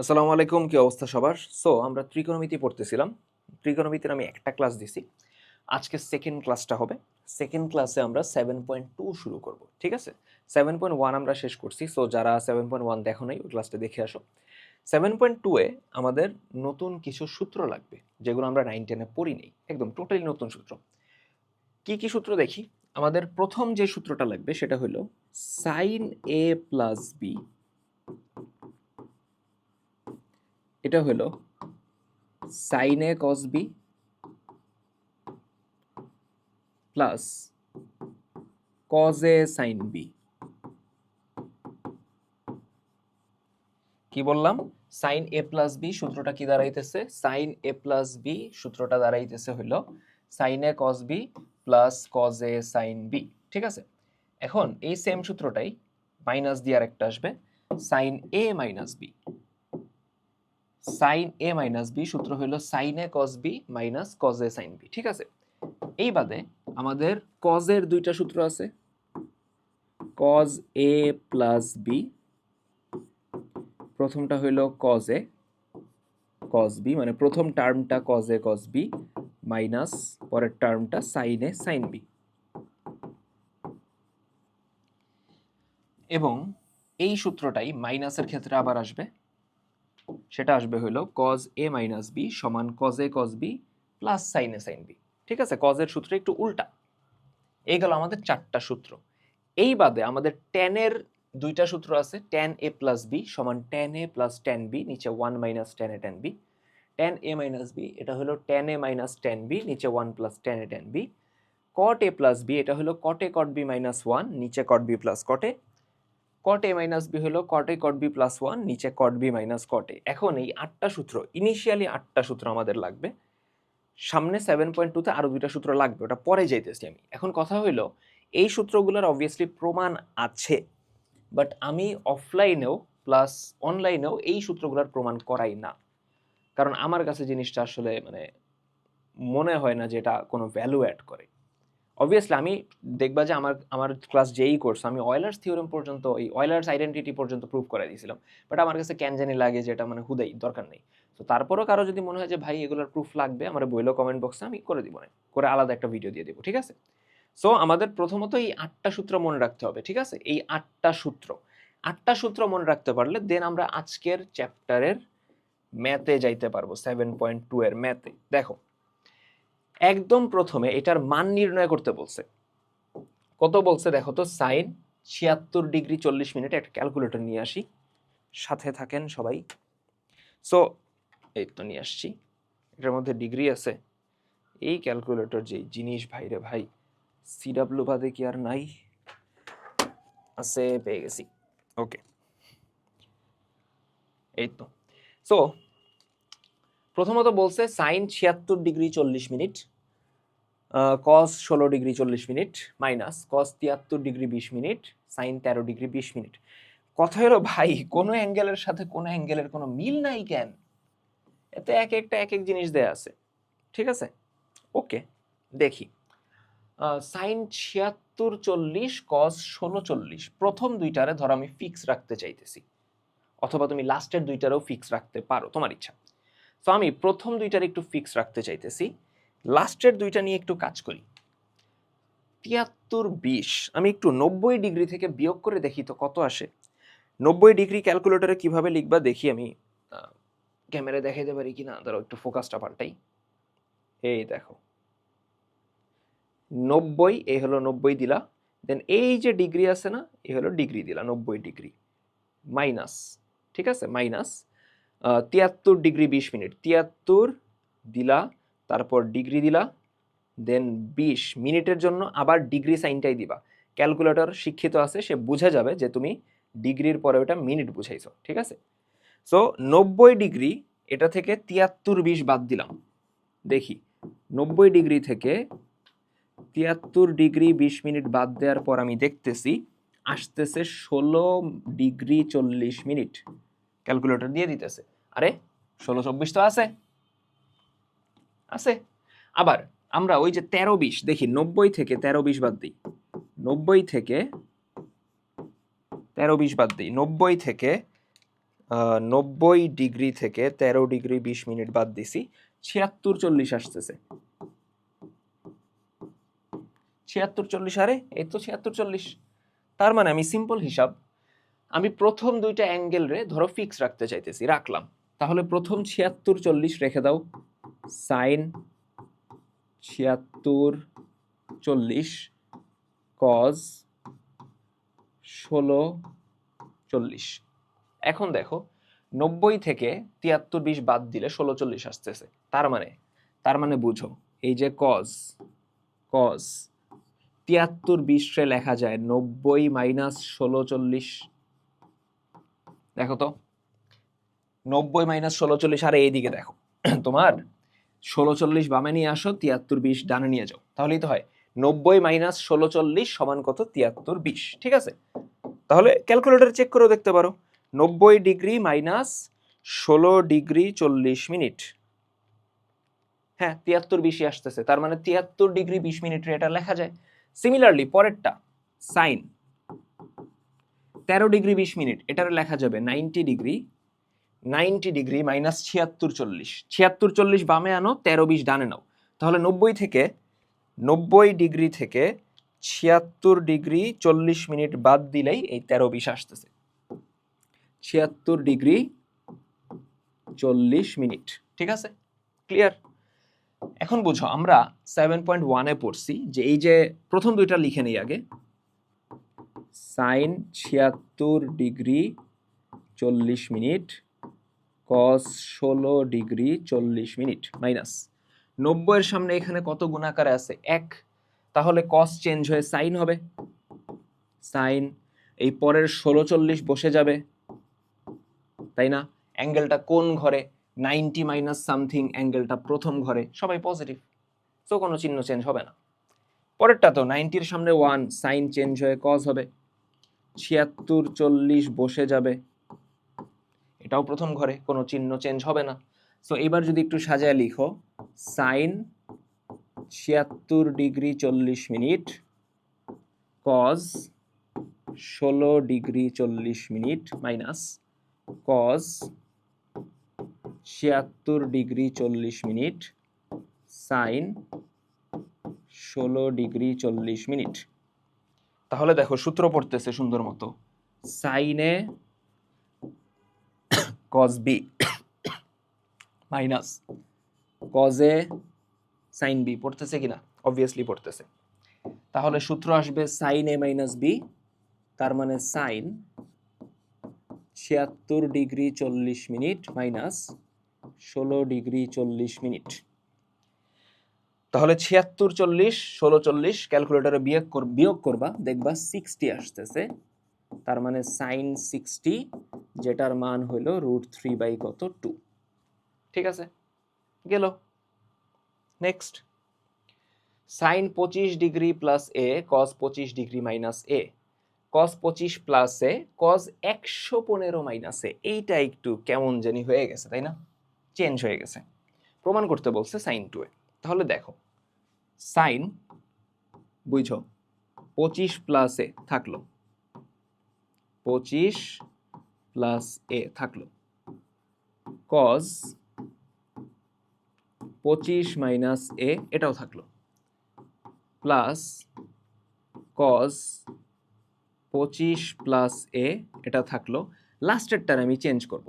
আসসালামু আলাইকুম, কি অবস্থা সবার? সো আমরা ত্রিকোণমিতি পড়তেছিলাম। ত্রিকোণমিতির আমি একটা ক্লাস দিছি। আজকে সেকেন্ড ক্লাসটা হবে। সেকেন্ড ক্লাসে আমরা 7.2 শুরু করব। ঠিক আছে? 7.1 আমরা শেষ করছি। সো যারা 7.1 দেখো নাই ওই ক্লাসটা দেখে আসো। 7.2 এ আমাদের নতুন কিছু সূত্র লাগবে, যেগুলো আমরা 9 10 এ পড়ি নাই। একদম টোটালি নতুন সূত্র। কি কি সূত্র দেখি? আমাদের প্রথম যে সূত্রটা লাগবে সেটা হলো sin a plus b। এটা হলো sin a cos b plus cos a sin b। কি বললাম? sin a plus b সূত্রটা কি দাঁড়াইতেছে? sin a plus b সূত্রটা দাঁড়াইতেছে হলো sin a cos b plus cos a sin b। ঠিক আছে? এখন এই সেম সূত্রটাই মাইনাস দিয়ে আরেকটা আসবে sin a minus b। sin a minus b সূত্র হলো sin a cos b minus cos a sin b। ঠিক আছে? এই বাদে আমাদের cos এর দুইটা সূত্র আছে, cos a plus b। প্রথমটা হইল cos a cos b, মানে প্রথম টার্মটা cos a cos b minus পরের টার্মটা sin a sin b। এবং এই সূত্রটাই মাইনাসের ক্ষেত্রে আবার আসবে, সেটা আসবে হইলো cos a minus b সমান cos a cos b plus sin a sin b। ঠিক আছে? cos এর সূত্র একটু উল্টা। এই গেল আমাদের চারটা সূত্র। এই বাদে আমাদের tan এর দুইটা সূত্র আছে, tan a plus b সমান tan a plus tan b, নিচে 1 minus tan a tan b। tan a minus b এটা হলো tan a minus tan b, নিচে 1 plus tan a tan b। cot a plus b এটা হলো cot a cot b minus 1, নিচে cot b plus cot a। cot a minus b হলো cot a cot b plus 1, নিচে cot b minus cot a। এখন এই আটটা সূত্র, initially আটটা সূত্র আমাদের লাগবে। সামনে 7.2 তে আরো দুইটা সূত্র লাগবে, ওটা পরে যাইতেছি আমি। এখন কথা হইলো এই সূত্রগুলোর অবভিয়াসলি প্রমাণ আছে, বাট আমি অফলাইনেও প্লাস অনলাইনেও এই সূত্রগুলোর প্রমাণ করাই না, কারণ আমার কাছে জিনিসটা আসলে মানে মনে হয় না যে এটা কোনো ভ্যালু অ্যাড করে। অবভিয়াসলি আমি দেখবা যে আমার আমার ক্লাস যেই কোর্স আমি অয়েলার্স থিওরেম পর্যন্ত, এই অয়েলার্স আইডেন্টিটি পর্যন্ত প্রুভ করে দিয়েছিলাম, বাট আমার কাছে কেন জানি লাগে যে এটা মানে হুদাই দরকার নেই। তো তারপরও কারো যদি মনে হয় যে ভাই এগুলোর প্রুফ লাগবে, আমার বইলো কমেন্ট বক্সে, আমি করে দিব, না করে আলাদা একটা ভিডিও দিয়ে দেবো। ঠিক আছে? সো আমাদের প্রথমত এই আটটা সূত্র মনে রাখতে হবে। ঠিক আছে? এই আটটা সূত্র মনে রাখতে পারলে দেন আমরা আজকের চ্যাপ্টারের ম্যাথে যাইতে পারবো। 7.2 এর ম্যাথে দেখো, একদম প্রথমে এটার মান নির্ণয় করতে বলছে। কত বলছে দেখো তো? Sine 76 degree 40 minute. একটা ক্যালকুলেটর নিয়ে আসি, সাথে থাকেন সবাই। সো এই তো নিয়ে আসছি, এটার মধ্যে ডিগ্রি আছে। এই ক্যালকুলেটর যে জিনিস ভাই রে ভাই, সিডাব্লিউ বাদে কি আর নাই? আছে, পেয়ে গেছি। ওকে, এই তো। সো প্রথমত বলছে sine 76 degree 40 minute, cos 16 degree 40 minute minus cos 73 degree 20 minute, sine 13 degree 20 minute. কথা হলো ভাই, কোনো অ্যাঙ্গেলের সাথে কোনো অ্যাঙ্গেলের কোনো মিল নাই কেন? এতে এক একটা এক এক জিনিস দেয়া আছে। ঠিক আছে? ওকে, দেখি। সাইন 76 40 কস 16 40, প্রথম দুইটারে ধর আমি ফিক্স রাখতে চাইতেছি, অথবা তুমি লাস্টের দুইটারেও ফিক্স রাখতে পারো, তোমার ইচ্ছা। তো আমি প্রথম দুইটার একটু ফিক্স রাখতে চাইতেছি, লাস্টের দুইটা নিয়ে একটু কাজ করি। 73 20 আমি একটু 90 ডিগ্রি থেকে বিয়োগ করে দেখি তো কত আসে। 90 ডিগ্রি ক্যালকুলেটরে কিভাবে লিখবা দেখি, আমি ক্যামেরা দেখাইতে পারি কিনা, ধরো একটু ফোকাসটা পাল্টাই। এই দেখো 90, এই হলো 90 দিলা, দেন এই যে ডিগ্রি আছে না, এই হলো ডিগ্রি দিলা 90 ডিগ্রি মাইনাস, ঠিক আছে, মাইনাস 73 ডিগ্রি 20 মিনিট। 73 দিলা, তারপর ডিগ্রি দিলা, দেন 20 মিনিটের জন্য আবার ডিগ্রি সাইনটাই দিবা। ক্যালকুলেটর শিক্ষিত আছে, সে বুঝে যাবে যে তুমি ডিগ্রির পরে ওটা মিনিট বুঝাইছো। ঠিক আছে? সো 90 ডিগ্রি, এটা থেকে 73 20 বাদ দিলাম। দেখি 90 ডিগ্রি থেকে 73 ডিগ্রি 20 মিনিট বাদ দেওয়ার পর আমি দেখতেছি আসতেছে 16 ডিগ্রি 40 মিনিট। ক্যালকুলেটর দিয়ে দিতেছে, আরে 16 24 তো আছে আছে। আবার আমরা ওই যে 13 20 দেখি, 90 থেকে 13 20 বাদ দিই, 90 থেকে 13 20 বাদ দিই, 90 থেকে 90 থেকে 13°20' বাদ দিছি, 76 আসতেছে। 76 আরে এই তো 76। তার মানে আমি সিম্পল হিসাব, আমি প্রথম দুইটা অ্যাঙ্গেল রে ধরো ফিক্স রাখতে চাইতেছি, রাখলাম। তাহলে প্রথম 76 রেখে দাও, সাইন 76 কজ 1640। এখন দেখো 90 থেকে 73-20 বাদ দিলে 1640 আসতেছে। তার মানে বুঝো, এই যে কজ 73-20 রে লেখা যায় 90 মাইনাস 1640। দেখো তো 90 মাইনাস 1640, আরে এইদিকে দেখো তোমার 1640 বামে নিয়ে আসো, 73-20 ডানে নিয়ে যাও, তাহলেই তো হয় 90 মাইনাস 1640 সমান কত? 73-20। ঠিক আছে, তাহলে ক্যালকুলেটর চেক করেও দেখতে পারো, 90° মাইনাস 16°40'। হ্যাঁ 73-20 আসতেছে, তার মানে 73°20' এটা লেখা যায়। সিমিলারলি পরেরটা সাইন 13°20' এটার লেখা যাবে 90° মাইনাস 7640। 7640 বামে আনো, 13-20 ডানে নাও, তাহলে 90 থেকে 76°40' বাদ দিলেই এই 13-20 আসতেছে। 76°40'। ঠিক আছে, ক্লিয়ার? এখন বুঝো, আমরা 7.1-এ পড়ছি যে এই যে প্রথম দুইটা লিখে নেই আগে, সাইন 76°40' কস 16°40' মাইনাস 90 এর সামনে এখানে কত গুণাকারে আছে? 1, তাহলে কস চেঞ্জ হয়ে সাইন হবে, সাইন এই পরের 1640 বসে যাবে, তাই না? অ্যাঙ্গেলটা কোন ঘরে? 90 মাইনাস সামথিং, অ্যাঙ্গেলটা প্রথম ঘরে, সবাই পজিটিভ, তো কোনো চিহ্ন চেঞ্জ হবে না। পরেরটা তো 90-র সামনে 1, সাইন চেঞ্জ হয়ে কস হবে, 7640 বসে যাবে, এটাও প্রথম ঘরে, কোনো চিহ্ন চেঞ্জ হবে না। সো এবার যদি একটু সাজায় লিখো, sine 76°40' cos 16°40' minus cos 76°40' sine 16°40'। তাহলে দেখো সূত্র পড়তেছে সুন্দর মতো, সাইনে কজ বি মাইনাস কজে সাইন বি, পড়তেছে কিনা? অবভিয়াসলি পড়তেছে। তাহলে সূত্র আসবে সাইন এ মাইনাস বি, তার মানে সাইন 76°40' মাইনাস 16°40'। তাহলে 7640 1640 ক্যালকুলেটরে বিয়োগ করবা, দেখবা 60 আসতেছে, তার মানে সাইন 60, যেটার মান হলো √3/2। ঠিক আছে, গেল। Next, sign 25° plus A cos 25° minus A, cos 25 plus A cos 115 minus এ। এইটা একটু কেমন জানি হয়ে গেছে, তাই না? চেঞ্জ হয়ে গেছে, প্রমাণ করতে বলছে সাইন 2 এ। তাহলে দেখো, সাইন বুঝো 25 প্লাস এ থাকলো, 25 প্লাস এ থাকলো, কজ 25 মাইনাস এ এটাও থাকলো, প্লাস কজ 25 প্লাস এ এটা থাকলো। লাস্টেরটার আমি চেঞ্জ করব,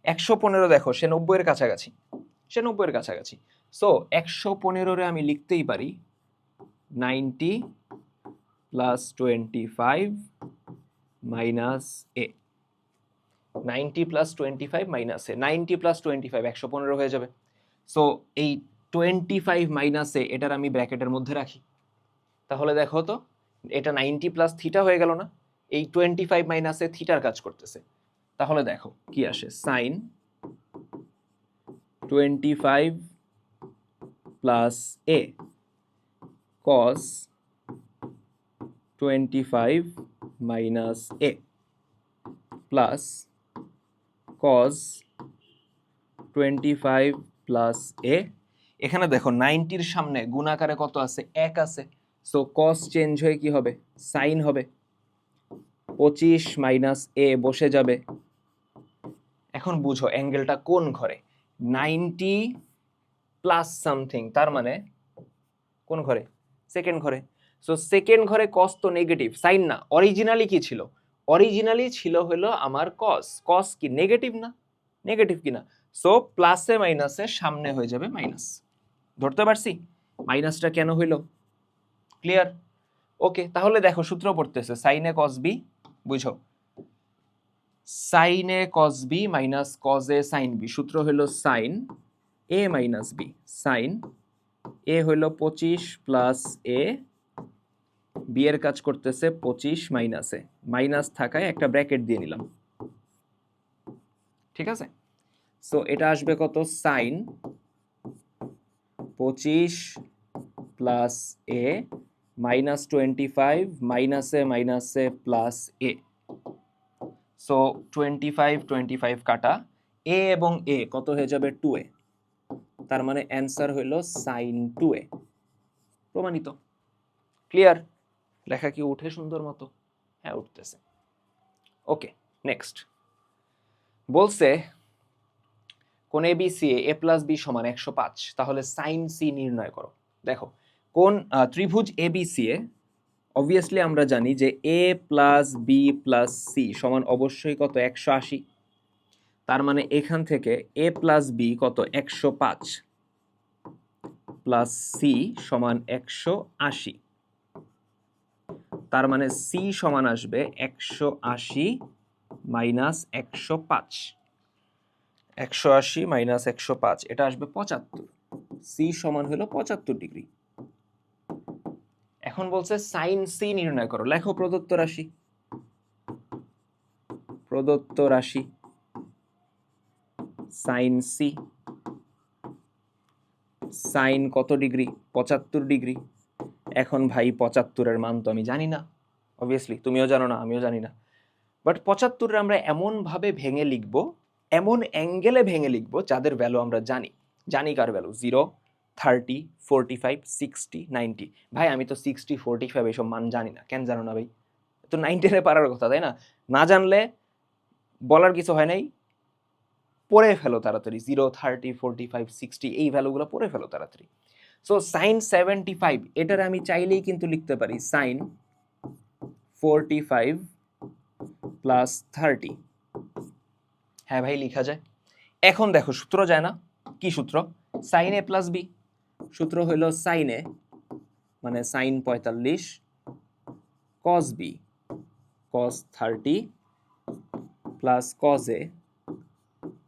115 দেখো সে 90 এর কাছাকাছি, সো 115 আমি লিখতেই পারি 90 প্লাস 25 মাইনাস এ, 90 প্লাস 25 মাইনাস এ, 90 প্লাস 25 115 হয়ে যাবে। সো এই 25 মাইনাস এ এটার আমি ব্র্যাকেটের মধ্যে রাখি, তাহলে দেখো তো এটা 90 প্লাস থিটা হয়ে গেল না? এই 25 মাইনাস এ থিটার কাজ করতেছে, তাহলে দেখো কি আসে, sign 25 plus A cos 25 minus A plus cos 25 plus এ। এখানে দেখো 90-র সামনে গুণাকারে কত আছে? 1 আছে, সো কস চেঞ্জ হয়ে কি হবে? সাইন হবে, 25 মাইনাস এ বসে যাবে, এখন বুঝো অ্যাঙ্গেলটা কোন ঘরে, 90 প্লাস সামথিং, তার মানে কোন ঘরে, সেকেন্ড ঘরে। সো সেকেন্ড ঘরে কস তো নেগেটিভ, সাইন না। অরিজিনালি কি ছিল, অরিজিনালি ছিল হলো আমার কস, কস কি নেগেটিভ না, নেগেটিভ কিনা। সো প্লাসে মাইনাসে সামনে হয়ে যাবে মাইনাস। ধরতে পারছি মাইনাসটা কেন হইলো, ক্লিয়ার? ওকে, তাহলে দেখো সূত্র পড়তেছে সাইনে কস বি, বুঝো সাইনে কস বি মাইনাস কজে সাইন বি, সূত্র হলো sign A minus B, sine এ হইলো 25 প্লাস এ, বি এর কাজ করতেছে 25 মাইনাসে, মাইনাস থাকায় একটা ব্র্যাকেট দিয়ে নিলাম, ঠিক আছে। সো এটা আসবে কত, সাইন 25 প্লাস এ মাইনাস 25 মাইনাসে মাইনাসে প্লাস এ। সো 25 কাটা, এ এবং এ কত হয়ে যাবে 2a, তার মানে অ্যান্সার হইল সাইন 2a। প্রমাণিত, ক্লিয়ার? লেখা কি উঠে সুন্দর মতো? হ্যাঁ উঠতেছে। ওকে, নেক্সট বলছে কোন এবিসি এ প্লাস বি সমান 105, তাহলে সাইন সি নির্ণয় করো। দেখো কোন ত্রিভুজ এবিসি এ, অবভিয়াসলি আমরা জানি যে এ প্লাস বি প্লাস সি সমান অবশ্যই কত, 180। তার মানে এখান থেকে এ প্লাস বি কত, 105 প্লাস সি সমান 180, তার মানে সি সমান আসবে 180 মাইনাস 105, 180 মাইনাস 105, এটা আসবে 75, সি সমান হলো 75 ডিগ্রি। এখন বলছে সাইন সি নির্ণয় করো, লেখো প্রদত্ত রাশি, প্রদত্ত রাশি সাইন সি, সাইন কত ডিগ্রি, 75 ডিগ্রি। এখন ভাই 75 এর মান তো আমি জানি না, অবভিয়াসলি তুমিও জানো না, আমিও জানি না, বাট 75 আমরা এমন ভাবে ভেঙে লিখবো, এমন অ্যাঙ্গেলে ভেঙে লিখবো যাদের ভ্যালু আমরা জানি। জানি কার ভ্যালু, 0, 30, 45, 60, 90। ভাই আমি তো 60, 45 এসব মান জানি না। কেন জানো না ভাই? তো 90 পারার কথা, তাই না? না জানলে বলার কিছু হয় নাই, পড়ে ফেলো তাড়াতাড়ি, 0, 30, 45, 60 এই ভ্যালুগুলো পড়ে ফেলো তাড়াতাড়ি। সো সাইন 75 এটার আমি চাইলেই কিন্তু লিখতে পারি সাইন 45 প্লাস 30। হ্যাঁ ভাই লিখা যায়। এখন দেখো সূত্র যায় না, কি সূত্র, সাইন এ প্লাস বি, সূত্র হইল সাইন এ মানে সাইন 45 কস বি কস 30 প্লাস কস এ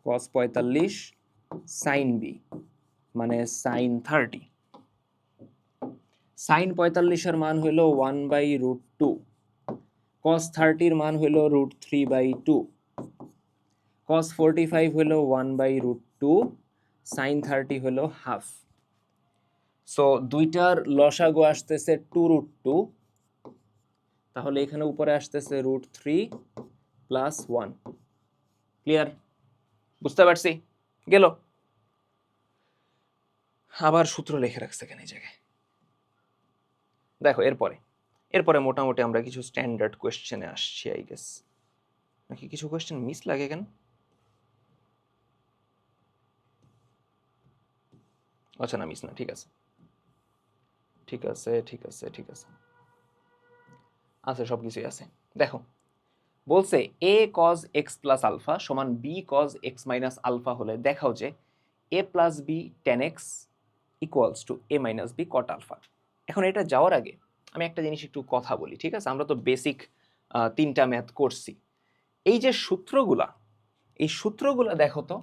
কস 45 সাইন বি মানে সাইন 30। সাইন 45 এর মান হইল 1/√2, কস 30 এর মান হইল √3/2, cos 45 হলো 1/√2, sin 30 হলো হাফ। সো দুইটার লসাগু আসতেছে 2√2, তাহলে এখানে উপরে আসতেছে √3 প্লাস 1। ক্লিয়ার? বুঝতে পারছি? গেল? আবার সূত্র লিখে রাখছে কেন এই জায়গায়? দেখো এরপরে মোটামুটি আমরা কিছু স্ট্যান্ডার্ড কোয়েশ্চেনে আসছি আই গেস, নাকি কিছু কোয়েশ্চেন মিস লাগে কেন? আচ্ছা না, মিস না, ঠিক আছে ঠিক আছে ঠিক আছে ঠিক আছে আছে, সব কিছুই আছে। দেখো বলছে a cos x plus alpha সমান b cos x minus alpha হলে দেখাও যে a plus b tan x equals to a minus b cot alpha. এখন এটা যাওয়ার আগে আমি একটা জিনিস একটু কথা বলি, ঠিক আছে? আমরা তো বেসিক 3টা ম্যাথ করছি। এই যে সূত্রগুলা, এই সূত্রগুলা দেখো তো,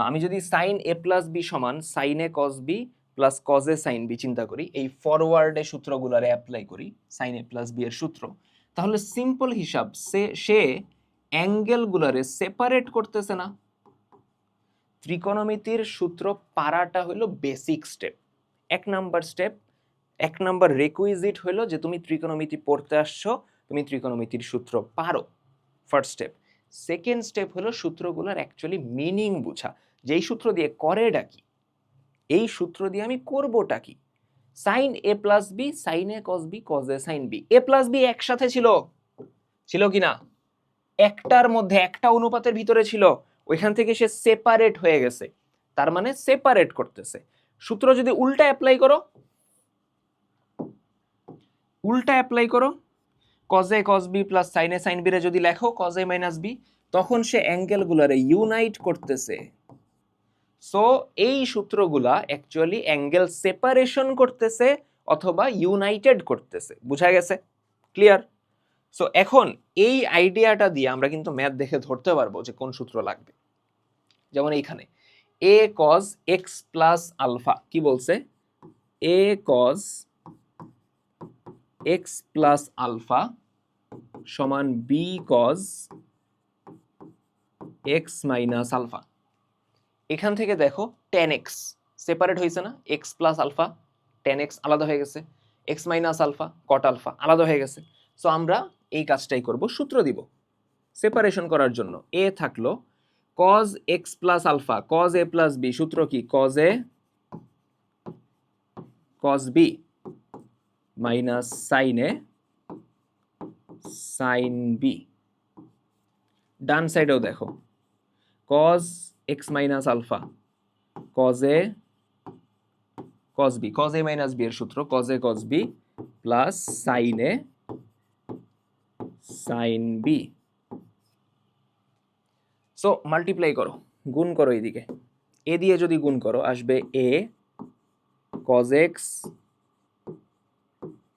আমি যদি সাইন a প্লাস b সমান sine a cos b plus cos a sin b চিন্তা করি, এই ফরওয়ার্ডে সূত্রগুলারে অ্যাপ্লাই করি সাইন a প্লাস b এর সূত্র, তাহলে সিম্পল হিসাব সে অ্যাঙ্গেলগুলারে সেপারেট করতেছে না। ত্রিকোণমিতির সূত্র পারাটা হলো বেসিক স্টেপ, এক নাম্বার রেকুইজিট হলো যে তুমি ত্রিকোণমিতি পড়তে আসছো, তুমি ত্রিকোণমিতির সূত্র পারো, ফার্স্ট স্টেপ। সেকেন্ড স্টেপ হলো সূত্রগুলোর অ্যাকচুয়ালি মিনিং বোঝা, যেই সূত্র দিয়ে করেটা কি, এই সূত্র দিয়ে আমি করবোটা কি। Sine A plus B sine A cos B cos A sine B, A plus B একসাথে ছিল কিনা, একটার মধ্যে একটা অনুপাতের ভিতরে ছিল, ওইখান থেকে সে সেপারেট হয়ে গেছে, তার মানে সেপারেট করতেছে। সূত্র যদি উল্টা অ্যাপ্লাই করো, cos a cos b plus sin a sin b রে যদি লেখো cos a মাইনাস b, তখন সে অ্যাঙ্গেলগুলারে ইউনাইট করতেছে। সো এই সূত্রগুলা অ্যাকচুয়ালি অ্যাঙ্গেল সেপারেশন করতেছে অথবা ইউনাইটেড করতেছে। বুঝা গেছে? ক্লিয়ার? সো এখন এই আইডিয়াটা দিয়ে আমরা কিন্তু ম্যাথ দেখে ধরতে পারবো যে কোন সূত্র লাগবে। যেমন এইখানে a cos x plus alpha কি বলছে, a cos x plus alpha সমান b cos x minus alpha. এখান থেকে দেখো tan x সেপারেট হয়েছে না, x plus alpha tan x আলাদা হয়ে গেছে, x minus alpha cot alpha আলাদা হয়ে গেছে। সো আমরা এই কাজটাই করব, সূত্র দিব সেপারেশন করার জন্য। a থাকলো cos x plus alpha cos a plus b, সূত্র কি cos a cos b minus sin a sin b। ডান সাইডেও দেখো cos x minus alpha cos a cos b, cos a minus b এর সূত্র cos a cos b plus sin a sin b। So multiply করো, গুণ করো, এইদিকে a দিয়ে যদি গুণ করো আসবে a cos x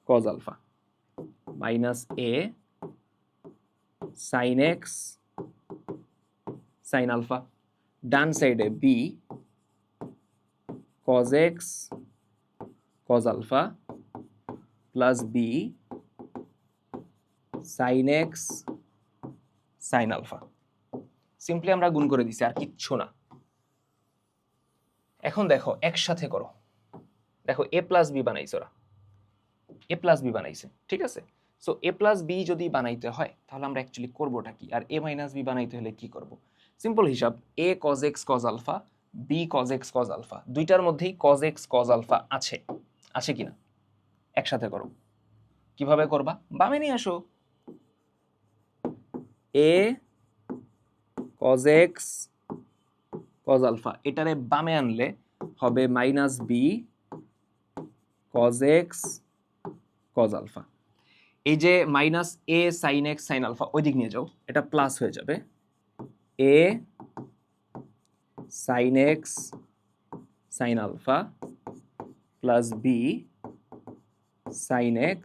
cos alpha minus a sin x sin alpha. ডান সাইডে b cos x cos alpha plus b sin x sin alpha. Simply আমরা গুণ করে দিছি, আর কিচ্ছু না। এখন দেখো একসাথে করো, দেখো a প্লাস b বানাইছে, ওরা a প্লাস b বানাইছে, ঠিক আছে? সো a প্লাস b যদি বানাইতে হয় তাহলে আমরা অ্যাকচুয়ালি করবোটা কি, আর a মাইনাস b বানাইতে হলে কি করব? সিম্পল হিসাব, a cos x cos alpha b cos x cos alpha, দুইটার মধ্যেই cos x cos আলফা আছে, আছে কিনা? একসাথে করো। কিভাবে করবা? বামে নিয়ে আসো, a cos x cos alpha এটারে বামে আনলে হবে minus b cos x cos alpha. এই যে minus a sin x sin alpha ওই দিক নিয়ে যাও, এটা প্লাস হয়ে যাবে a sin x sin alpha plus b sin x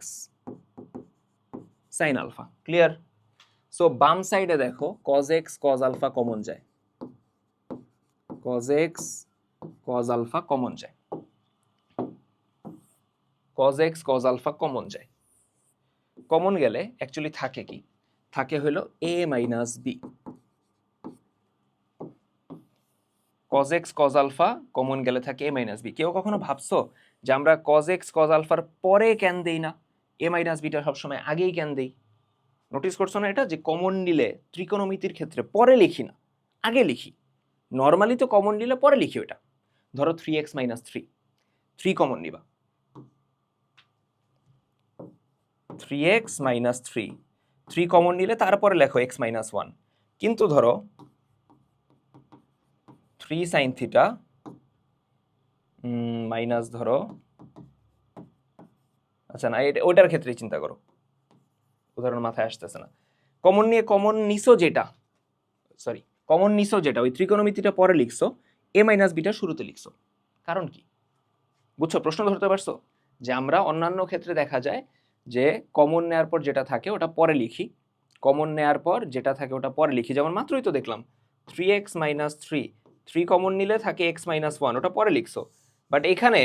sin alpha. Clear? So বাম সাইডে দেখো cos x cos alpha common যায়, cos x cos alpha common যায়, cos x cos alpha common যায়। কমন গেলে অ্যাকচুয়ালি থাকে কি, থাকে হলো a minus b। cos x cos alpha common গেলে থাকে a মাইনাস b। কেউ কখনো ভাবছো যে আমরা cos x cos আলফার পরে কেন দেই না, a মাইনাস বিটা সবসময় আগেই কেন দেই? নোটিস করছো না এটা, যে কমন নিলে ত্রিকোণমিতির ক্ষেত্রে পরে লিখি না, আগে লিখি। নর্মালি তো কমন নিলে পরে লিখি ওটা। ধরো 3x মাইনাস 3, 3 কমন নিবা, 3x মাইনাস 3, 3 কমন নিলে তারপরে লেখো x মাইনাস 1। কিন্তু ধরো 3 সাইন থিটা মাইনাস ধরো, আচ্ছা না এটা ওইটার ক্ষেত্রে চিন্তা করো, উদাহরণ মাথায় আসতেছে না। কমন নিয়ে কমন নিছো যেটা, সরি কমন নিছো যেটা, ওই ত্রিকোণমিতিটা পরে লিখছো, a মাইনাস বিটা শুরুতে লিখছো। কারণ কি বুঝছো? প্রশ্ন ধরতে পারছো? যে আমরা অন্যান্য ক্ষেত্রে দেখা যায় যে কমন নেয়ার পর যেটা থাকে ওটা পরে লিখি, কমন নেয়ার পর যেটা থাকে ওটা পরে লিখি। যেমন মাত্রই তো দেখলাম 3x মাইনাস 3, 3 কমন নিলে থাকে x মাইনাস 1, ওটা পরে লিখছো। বাট এখানে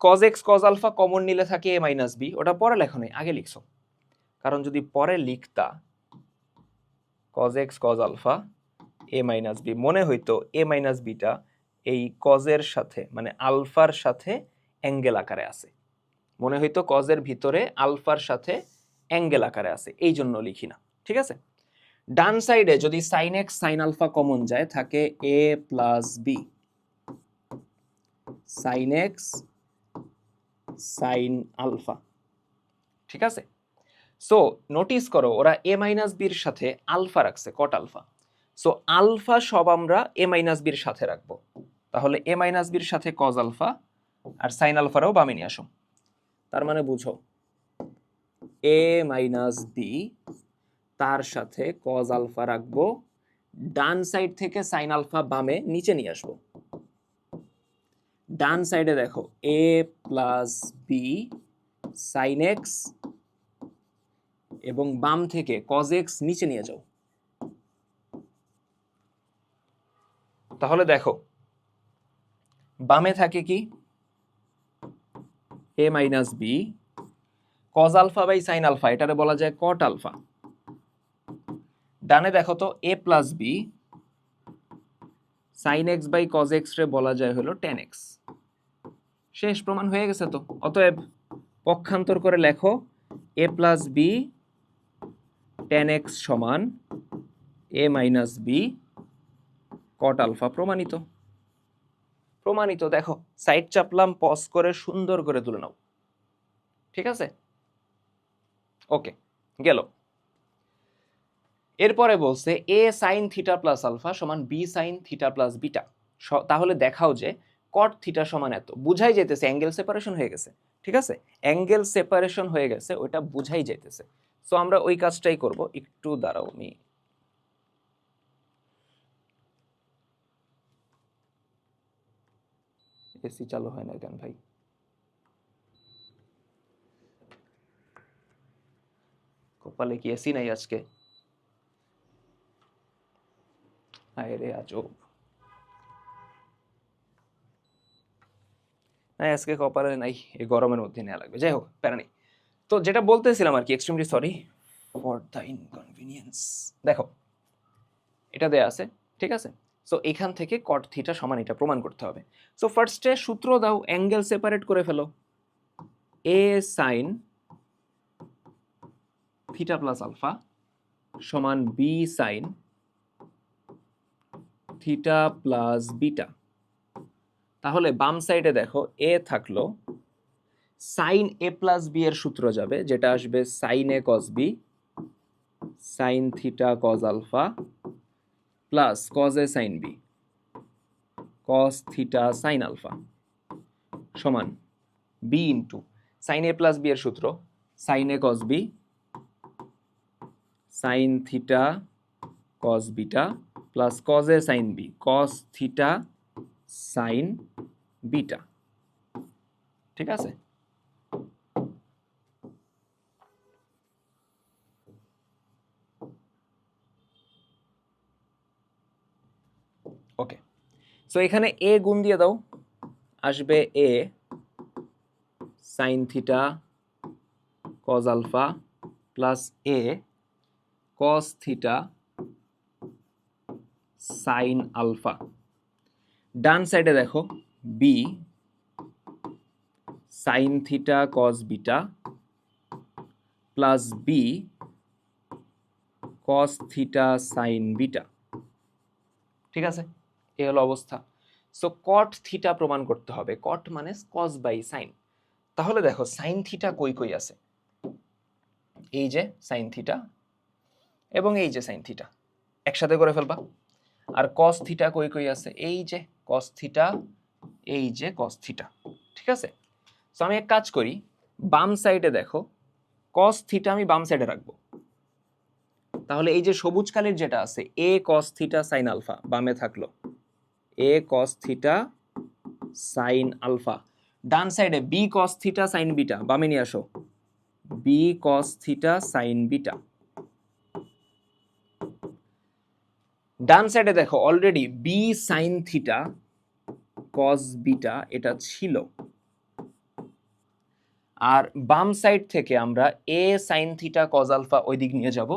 cos x cos alpha common নিলে থাকে a মাইনাস b, ওটা পরে লেখো নেই, আগে লিখছো। কারণ যদি পরে লিখতা cos x cos alpha a minus b, মনে হইতো a মাইনাস বিটা এই কজের সাথে মানে আলফার সাথে অ্যাঙ্গেল আকারে আছে, মনে হইতো কজের ভিতরে আলফার সাথে অ্যাঙ্গেল আকারে আছে, এই জন্য লিখি না। ঠিক আছে? ডান সাইডে যদি sin x sin alpha common যায় থাকে a plus b sin x sin alpha. ঠিক আছে? সো নোটিস করো ওরা a মাইনাস b এর সাথে আলফা রাখছে, কট আলফা। সো আলফা সব আমরা এ মাইনাস বির সাথে রাখবো, তাহলে এ মাইনাস বির সাথে কজ আলফা আর সাইন আলফারাও বামে নিয়ে আসো। তার মানে বুঝো এ মাইনাস বি তার সাথে কজ আলফা রাখবো, ডান সাইড থেকে সাইন আলফা বামে নিচে নিয়ে আসবো। ডান সাইডে দেখো এ প্লাস বি সাইন এক্স এবং বাম থেকে কজ এক্স নিচে নিয়ে যাও। তাহলে দেখো বামে থাকে কি A minus B cos alpha by sine alpha, এটারে বলা যায় কট আলফা। ডানে দেখো তো A plus B sine X by cos X রে বলা যায় হলো টেন এক্স। শেষ, প্রমাণ হয়ে গেছে তো। অতএব পক্ষান্তর করে লেখো এ প্লাস বি টেন এক্স সমান এ মাইনাস বি কট আলফা। প্রমাণিত। প্রমাণিত। দেখো সাইড চাপলাম, পজ করে সুন্দর করে তুলে নাও। ঠিক আছে, ওকে গেল। এরপরে বলছে a sine theta plus alpha সমান b sine theta plus beta. তাহলে দেখাও যে কট থিটা সমান এত। বুঝাই যাইতেছে অ্যাঙ্গেল সেপারেশন হয়ে গেছে। ঠিক আছে, অ্যাঙ্গেল সেপারেশন হয়ে গেছে, ওইটা বুঝাই যাইতেছে। সো আমরা ওই কাজটাই করব। একটু দাঁড়াও, আমি এসি চালু হয় না কেন ভাই? কপালে কি এসি নাই আজকে? হায় রে আজব। নাই আজকে কপালে নাই, এই গরমের মধ্যে নেওয়া লাগবে। যাই হোক, প্যারা নেই। তো যেটা বলতেছিলাম আর কি, extremely sorry for the inconvenience. দেখো এটা দেয়া আছে, ঠিক আছে। সো এখান থেকে কট থিটা সমান এটা প্রমাণ করতে হবে। সো ফার্স্টে সূত্র দাও, অ্যাঙ্গেল সেপারেট করে ফেলো। A sine theta plus alpha সমান b sine theta plus beta. তাহলে বাম সাইডে দেখো এ থাকলো, সাইন এ প্লাস বি এর সূত্র যাবে, যেটা আসবে সাইন এ cos b sine theta cos alpha plus cos এ sine b cos theta sine alpha সমান বি ইন্টু সাইন এ প্লাস বি এর সূত্র সাইন এ cos b sine theta cos beta plus cos এ sine b cos theta sine beta. ঠিক আছে, ওকে। So এখানে এ গুণ দিয়ে দাও, আসবে A sine theta cos alpha plus A cos theta sine alpha. ডান সাইডে দেখো B sine theta cos beta plus B cos theta sine beta. ঠিক আছে, এই হলো অবস্থা। সো কট থিটা প্রমাণ করতে হবে। কট মানে কস বাই সাইন। তাহলে দেখো সাইন থিটা কই কই আছে, এই যে সাইন থিটা এবং এই যে সাইন থিটা একসাথে করে ফেলবা। আর কস থিটা কই কই আছে, এই যে কস থিটা, এই যে কস থিটা। ঠিক আছে, সো আমি এক কাজ করি, বাম সাইডে দেখো কস থিটা আমি বাম সাইডে রাখবো। তাহলে এই যে সবুজ কালির যেটা আছে A cos theta sine alpha বামে থাকলো, A cos theta sine alpha. ডান সাইডে B cos theta sine beta বামে নিয়ে আসো, B cos theta sine beta. ডান সাইডে দেখো already B sine theta cos beta এটা ছিল, আর বাম সাইড থেকে আমরা A sine theta cos alpha ওই দিক নিয়ে যাব।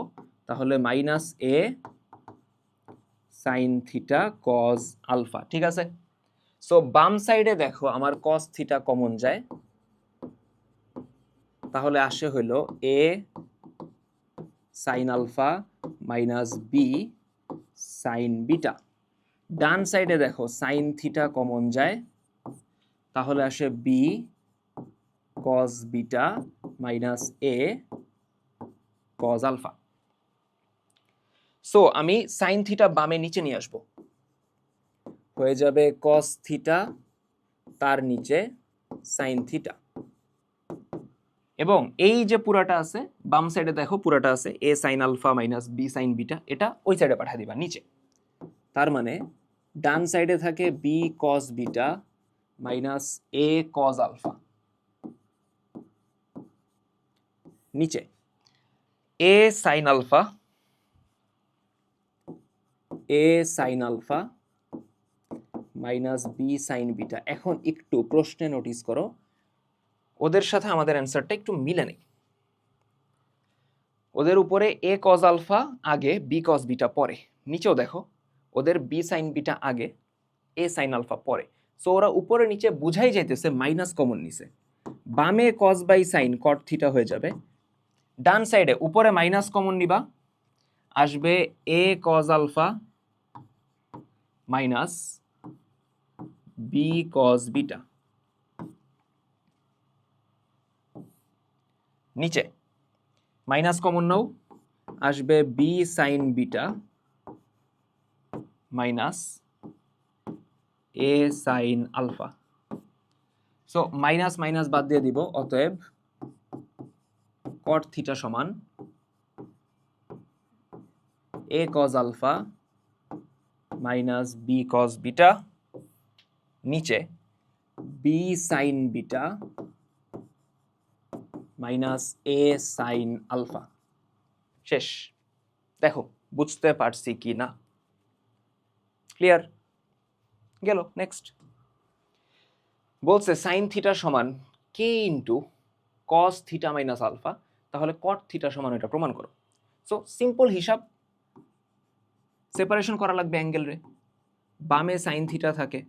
তাহলে minus A sine theta cos alpha. ঠিক আছে, সো বাম সাইডে দেখো আমার কস থিটা কমন যায়, তাহলে আসে হইল A sine alpha minus B sine beta. ডান সাইডে দেখো সাইন থিটা কমন যায়, তাহলে আসে B cos beta minus A cos alpha. So আমি সাইন থিটা বামে নিচে নিয়ে আসবো, হয়ে যাবে কস থিটা, তার নিচে সাইন থিটা। এবং এই যে পুরাটা আছে বাম সাইডে দেখো পুরাটা আছে A sine alpha minus B sine beta, এটা ওই সাইডে পাঠিয়ে দিবা নিচে। তার মানে ডান সাইডে থাকে B cos beta minus A cos alpha, নিচে A sine alpha minus B sine beta. এখন একটু প্রশ্নে নোটিস করো, ওদের সাথে আমাদের অ্যান্সারটা একটু মিলে নেই। ওদের উপরে এ কজ আলফা আগে বি কজ বিটা পরে, নিচেও দেখো ওদের বি সাইন বিটা আগে এ সাইন আলফা পরে। সো ওরা উপরে নিচে বুঝাই যাইতেছে মাইনাস কমন নিছে, বামে cos by sine cot theta হয়ে যাবে, ডান সাইডে উপরে মাইনাস কমন নিবা, আসবে A cos alpha minus B cos beta, নিচে মাইনাস কমন নাও, আসবে B sine beta minus A sine alpha. So minus minus বাদ দিয়ে দিব, অতএব কট থিটা সমান A cos alpha minus B cos beta, নিচে B sine beta minus A sine alpha. শেষ। দেখো বুঝতে পারছি কি না? ক্লিয়ার? গেল। নেক্সট বলছে সাইন থিটা সমান K into cos theta minus alpha, তাহলে কট থিটা সমান এটা প্রমাণ করো। সো সিম্পল হিসাব, সেপারেশন করা লাগবে অ্যাঙ্গেল রে। বামে সাইন থিটা থাকে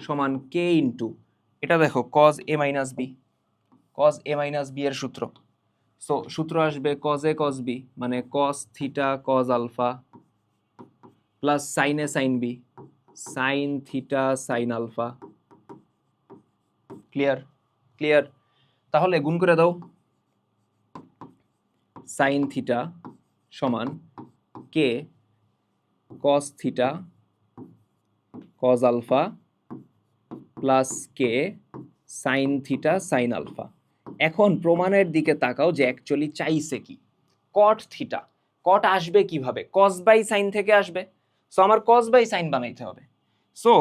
সমান কে ইন্টু, এটা দেখো cos a minus B, cos a minus b এর সূত্র। সো সূত্র আসবে কজ এ কজ বি মানে cos theta cos alpha plus sine A sine B sine theta sine alpha. Clear? Clear. তাহলে গুণ করে দাও, সাইন থিটা সমান K cos theta cos alpha plus K sine theta sine alpha. এখন প্রমাণের দিকে তাকাও যে অ্যাকচুয়ালি চাইছে কি। কট থিটা, কট আসবে কিভাবে? কস বাই সাইন থেকে আসবে। সো আমার কস বাই সাইন বানাইতে হবে। সো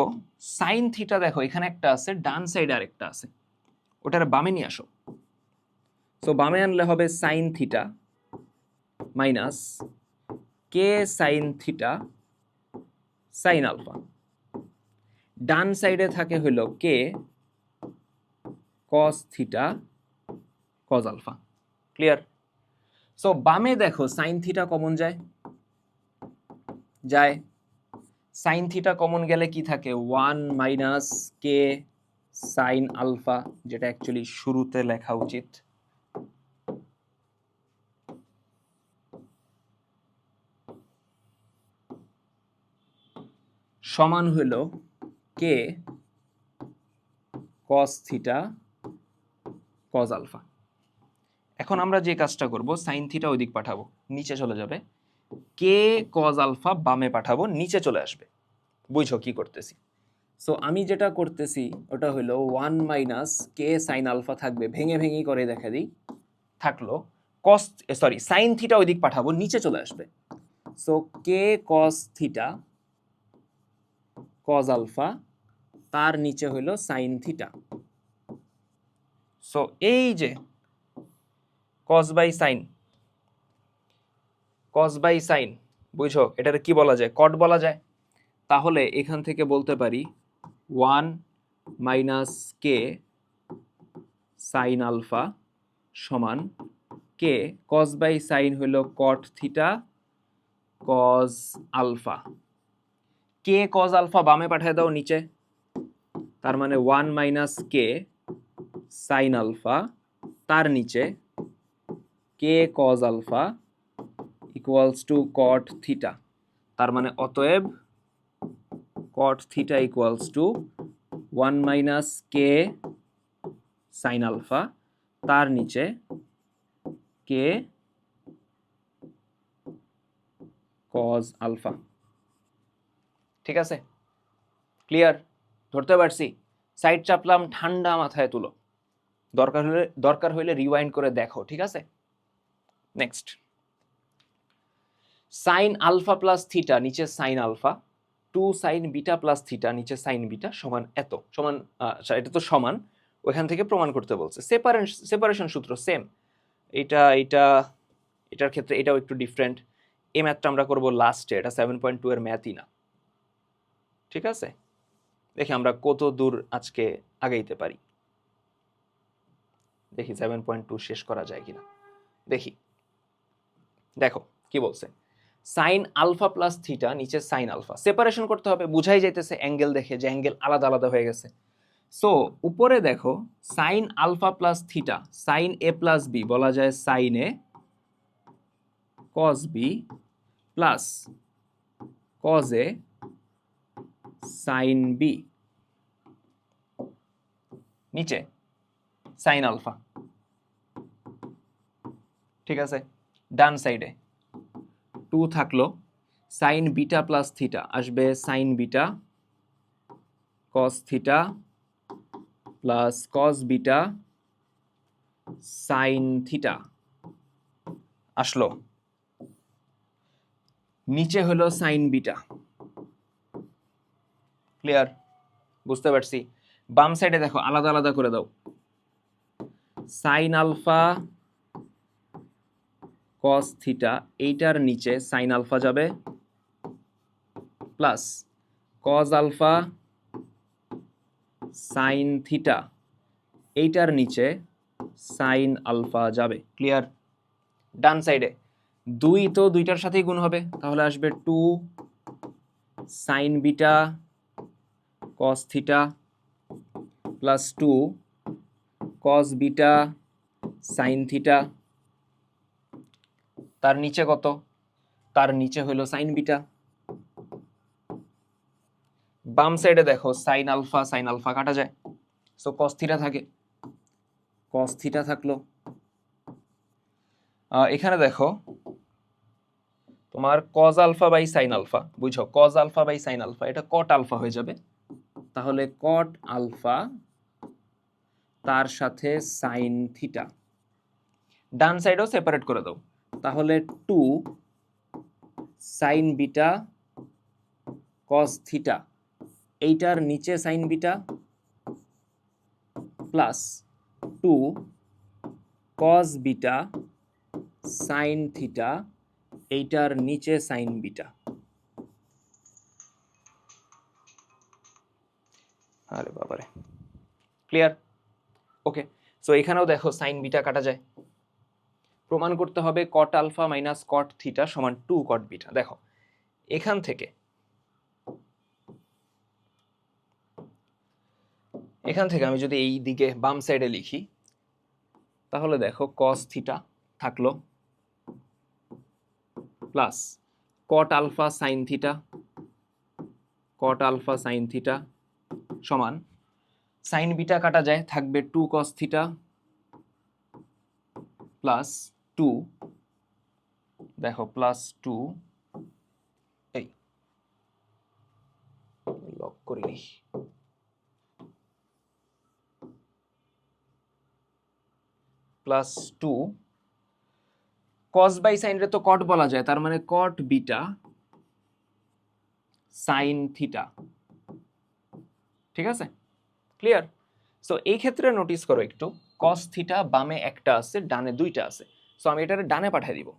সাইন থিটা দেখো এখানে একটা আছে, ডান সাইডে আরেকটা আছে, ওটার বামে নিয়ে আসো। সো বামে আনলে হবে sine theta minus K sine theta sine alpha, ডান সাইডে থাকে হইল K cos theta cos alpha. Clear? So বামে দেখো সাইন থিটা কমন যায়, যায়। সাইন থিটা কমন গেলে কি থাকে? 1 মাইনাস কে সাইন আলফা, যেটা অ্যাকচুয়ালি শুরুতে লেখা উচিত। সমান হইল K cos theta cos alpha. এখন আমরা যে কাজটা করব, সাইন থিটা ওই দিক পাঠাবো, নিচে চলে যাবে, কে কজ আলফা বামে পাঠাবো, নিচে চলে আসবে। বুঝছো কি করতেছি? সো আমি যেটা করতেছি ওটা হলো 1 মাইনাস কে সাইন আলফা থাকবে, ভেঙে ভেঙে করে দেখা দিই, থাকলো কস সরি সাইন থিটা ওই দিক পাঠাবো, নিচে চলে আসবে। সো কে কস থিটা কজ আলফা, তার নিচে হইল সাইন থিটা। সো এই যে কস বাই সাইন, বুঝছো এটার কি বলা যায়? কট বলা যায়। তাহলে এখান থেকে বলতে পারি 1 মাইনাস কে সাইন আলফা সমান কে কস বাই সাইন হইল কট থিটা কজ আলফা। কে কজ আলফা বামে পাঠিয়ে দাও নিচে, তার মানে 1 মাইনাস কে সাইন আলফা, তার নিচে K cos alpha equals to cot theta. তার মানে অতএব cot theta equals to 1 minus K sine alpha, তার নিচে কে কজ আলফা। ঠিক আছে, ক্লিয়ার? ধরতে পারছি? সাইড চাপলাম, ঠান্ডা মাথায় তুলো, দরকার হইলে রিওয়াইন্ড করে দেখো। ঠিক আছে, next. Sine alpha plus theta নিচে sine alpha, 2 sine beta plus theta নিচে সাইন বিটা সমান এত, সমান এটা তো সমান, ওইখান থেকে প্রমাণ করতে বলছে। সেপারেশন সূত্র সেম, এটার ক্ষেত্রে এটাও একটু ডিফারেন্ট। এই ম্যাথটা আমরা করব লাস্টে, এটা 7.2 এর ম্যাথই না। ঠিক আছে, দেখি আমরা কত দূর আজকে আগাইতে পারি, দেখি 7.2 শেষ করা যায় কিনা। দেখি, দেখো কি বলছে। সাইন আলফা প্লাস থিটা নিচে সাইন আলফা, সেপারেশন করতে হবে, বুঝাই যাইতেছে অ্যাঙ্গেল দেখে যে অ্যাঙ্গেল আলাদা আলাদা হয়ে গেছে। সো উপরে দেখো sine alpha plus theta, sine এ প্লাস বি বলা যায় sine A cos B plus cos A sine B, নিচে সাইন আলফা। ঠিক আছে, ডান সাইডে 2 থাকলো, সাইন বিটা প্লাস থিটা আসবে sine beta cos theta plus cos beta sine theta আসলো, নিচে হলো সাইন বিটা। ক্লিয়ার? বুঝতে পারছি? বাম সাইডে দেখো আলাদা আলাদা করে দাও, সাইন আলফা কস থিটা এইটার নিচে সাইন আলফা যাবে plus cos alpha sine theta এইটার নিচে সাইন আলফা যাবে। ক্লিয়ার? ডান সাইডে 2 তো দুইটার সাথেই গুণ হবে, তাহলে আসবে 2 sine beta cos theta plus 2 কস বিটা সাইন থিটা। তার নিচে কত? তার নিচে হলো সাইন বিটা। বাম সাইডে দেখো সাইন আলফা কাটা যায়, সো কস থিটা থাকে, কস থিটা থাকলো। এখানে দেখো তোমার cos alpha by sine alpha, বুঝছো, cos alpha by sine alpha, এটা কট আলফা হয়ে যাবে, তাহলে কট আলফা তার সাথে সাইন থিটা। ডান সাইডও সেপারেট করে দাও, তাহলে 2 সাইন বিটা কস থিটা এইটার নিচে সাইন বিটা প্লাস 2 কস বিটা সাইন থিটা এইটার নিচে সাইন বিটা। আরে বাবারে, ক্লিয়ার? ওকে, সো এখানেও দেখো সাইন বিটা কাটা যায়, প্রমাণ করতে হবে cot alpha minus cot theta সমান 2 কট বিটা। দেখো এখান থেকে আমি যদি এই দিকে বাম সাইডে লিখি, তাহলে দেখো কস থিটা থাকলো plus cot alpha sine theta সমান সাইন বিটা কাটা যায়, থাকবে 2 কস থিটা প্লাস 2, দেখো প্লাস 2, এই লক করে নি, প্লাস 2 কস বাই সাইন রে তো কট বলা যায়, তার মানে কট বিটা সাইন থিটা। ঠিক আছে, ক্লিয়ার? সো এই ক্ষেত্রে নোটিস করো একটু, কস থিটা বামে একটা আছে, ডানে দুইটা আছে, সো আমি এটারে ডানে পাঠিয়ে দিব।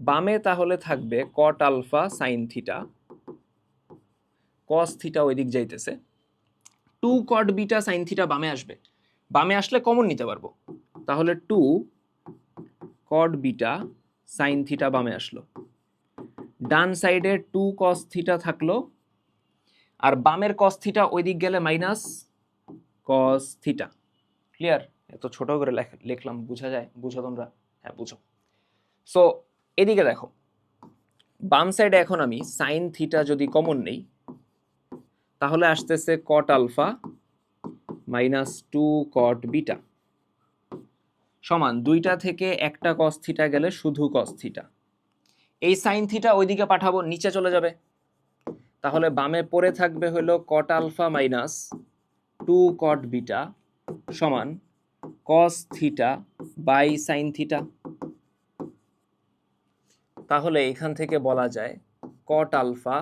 বামে তাহলে থাকবে cot alpha sine theta, cos theta ওই দিক যাইতেছে, 2 কট বিটা সাইন থিটা বামে আসবে, বামে আসলে কমন নিতে পারবো, তাহলে 2 কট বিটা সাইন থিটা বামে আসলো, ডান সাইডে 2 কস থিটা থাকলো, আর বামের কস থিটা ওই দিক গেলে মাইনাস কস থিটা। ক্লিয়ার? এত ছোট করে লিখলাম, বুঝা যায়? বুঝো তোমরা? হ্যাঁ বুঝো। সো এদিকে দেখো বাম সাইডে এখন আমি সাইন থিটা যদি কমন নেই, তাহলে আসতেছে cot alpha minus 2 cot beta সমান দুইটা থেকে একটা কস থিটা গেলে শুধু কস থিটা, এই সাইন থিটা ওইদিকে পাঠাবো, নিচে চলে যাবে। তাহলে বামে পড়ে থাকবে হলো cot alpha minus 2 cot beta সমান cos theta by sine theta. তাহলে এখান থেকে বলা যায় cot alpha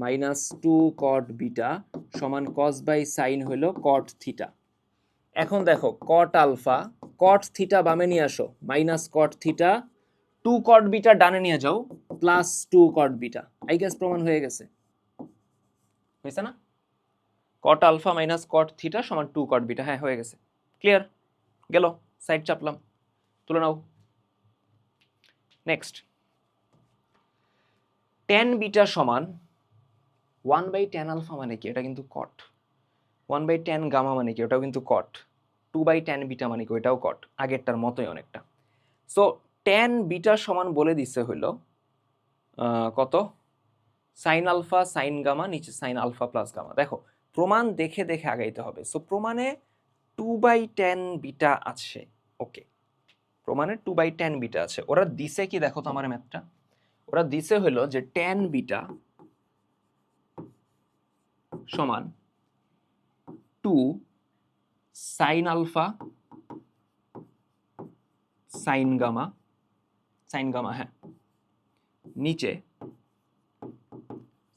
minus 2 cot beta সমান কস বাই সাইন হলো কট থিটা। এখন দেখো কট আলফা কট থিটা বামে নিয়ে আসো, minus cot theta 2 cot beta ডানে নিয়ে যাও, plus 2 cot beta. I guess প্রমাণ হয়ে গেছে, হয়েছে না? Cot alpha minus cot theta সমান 2 কট বিটা। হ্যাঁ হয়ে গেছে, ক্লিয়ার গেল, সাইড চাপলাম, তুলে নাও। নেক্সট, tan বিটা সমান 1/tan আলফা মানে কি? এটা কিন্তু কট। 1/tan গামা মানে কি? ওটাও কিন্তু কট। 2/tan বিটা মানে কি? ওটাও কট, আগেরটার মতোই অনেকটা। সো tan বিটা সমান বলে দিচ্ছে হইলো কত? সাইন আলফা সাইন গামা, নিচে সাইন আলফা প্লাস গামা। দেখো প্রমাণ দেখে দেখে আগাইতে হবে। সো প্রমাণে 2/tan বিটা আছে, ওকে, প্রমাণে 2/tan বিটা আছে। ওরা দিছে কি দেখো তো আমার ম্যাথটা, ওরা দিছে হলো যে tan বিটা সমান 2 sine alpha sine gamma, sine gamma হ্যাঁ, নিচে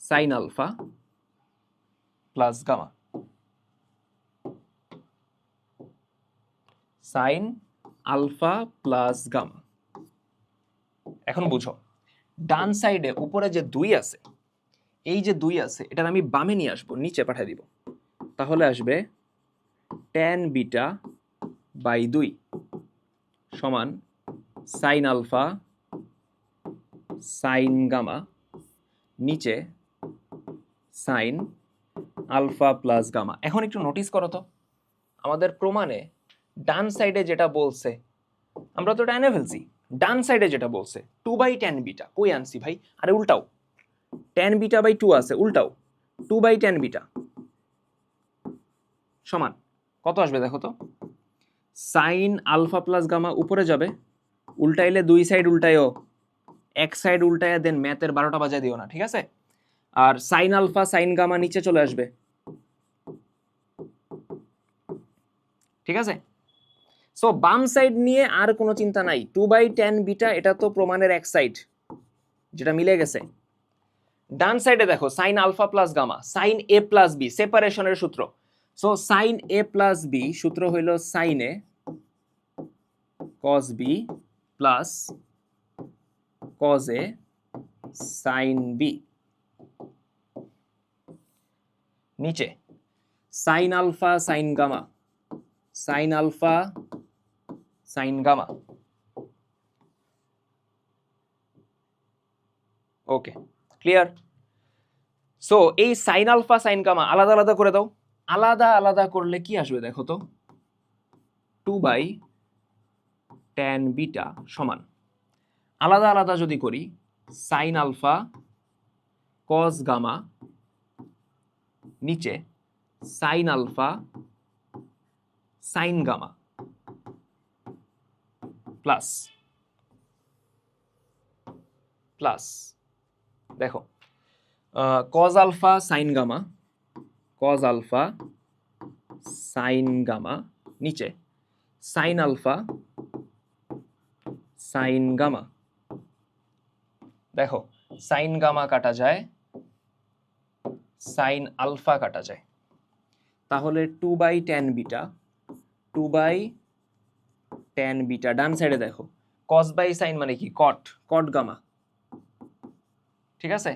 sine alpha plus gamma, sine alpha plus gamma. এখন বুঝো, ডান সাইডে উপরে যে 2 আছে, এই যে 2 আছে এটার আমি বামে নিয়ে আসবো, নিচে পাঠিয়ে দিব। তাহলে আসবে tan বিটা বাই 2 সমান সাইন আলফা সাইন গামা, নিচে সাইন আলফা প্লাস গামা। এখন একটু নোটিস করো তো, আমাদের প্রমাণে ডান সাইডে যেটা বলছে আমরা তো এটা এনে ফেলছি। ডান সাইডে যেটা বলছে 2/tan বিটা কই আনছি ভাই? আরে উল্টাও, tan বিটা বাই 2 আছে, উল্টাও 2/tan বিটা সমান কত আসবে দেখো তো? সাইন আলফা প্লাস গামা উপরে যাবে, উল্টাইলে 2 সাইড উল্টায়ও, এক সাইড উল্টায় দেন ম্যাথের 12টা বাজায় দিও না, ঠিক আছে? আর সাইন আলফা সাইন গামা নিচে চলে আসবে, ঠিক আছে? সো বাম সাইড নিয়ে আর কোনো চিন্তা নাই। 2/tan বিটা এটা তো প্রমাণের এক সাইড, যেটা মিলে গেছে। ডান সাইডে দেখো sine alpha plus gamma, sine এ প্লাস বি, সেপারেশনের সূত্র। সো সাইন এ প্লাস বি সূত্র হইল সাইন এ কস বি প্লাস কজ এ সাইন বি, নিচে sine alpha sine gamma, sine alpha sine gamma. Okay, clear? So এই সাইন আলফা সাইন গামা আলাদা আলাদা করে দাও। আলাদা আলাদা করলে কি আসবে দেখো তো? 2/tan বিটা সমান, আলাদা আলাদা যদি করি, সাইন আলফা কস গামা, নিচে sine alpha sine gamma plus plus দেখো cos alpha sine gamma, cos alpha sine gamma, নিচে সাইন আলফা সাইন গামা। দেখো সাইন গামা কাটা যায়, সাইন আলফা কাটা যায়, তাহলে 2/tan বিটা, 2/tan বিটা। ডান সাইডে দেখো কস বাই সাইন মানে কি? কট, কট গামা, ঠিক আছে?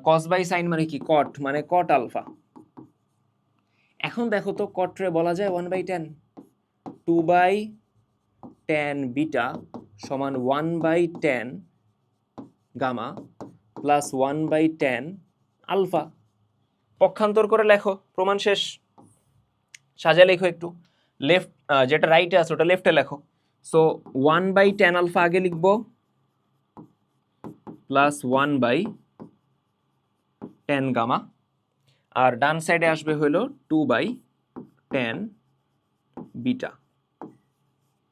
কস বাই সাইন মানে কি? কট, মানে কট আলফা। এখন দেখো তো কটরে বলা যায় 1/tan, 2/tan বিটা সমান 1/tan gamma plus 1/tan alpha. পক্ষান্তর করে লেখো, প্রমাণ শেষ। সাজা লেখো একটু, লেফট যেটা রাইটে আছে ওটা লেফটে লেখো। সো 1/tan আলফা আগে লিখবো প্লাস 1/tan গামা, আর ডান সাইডে আসবে হলো 2/tan বিটা।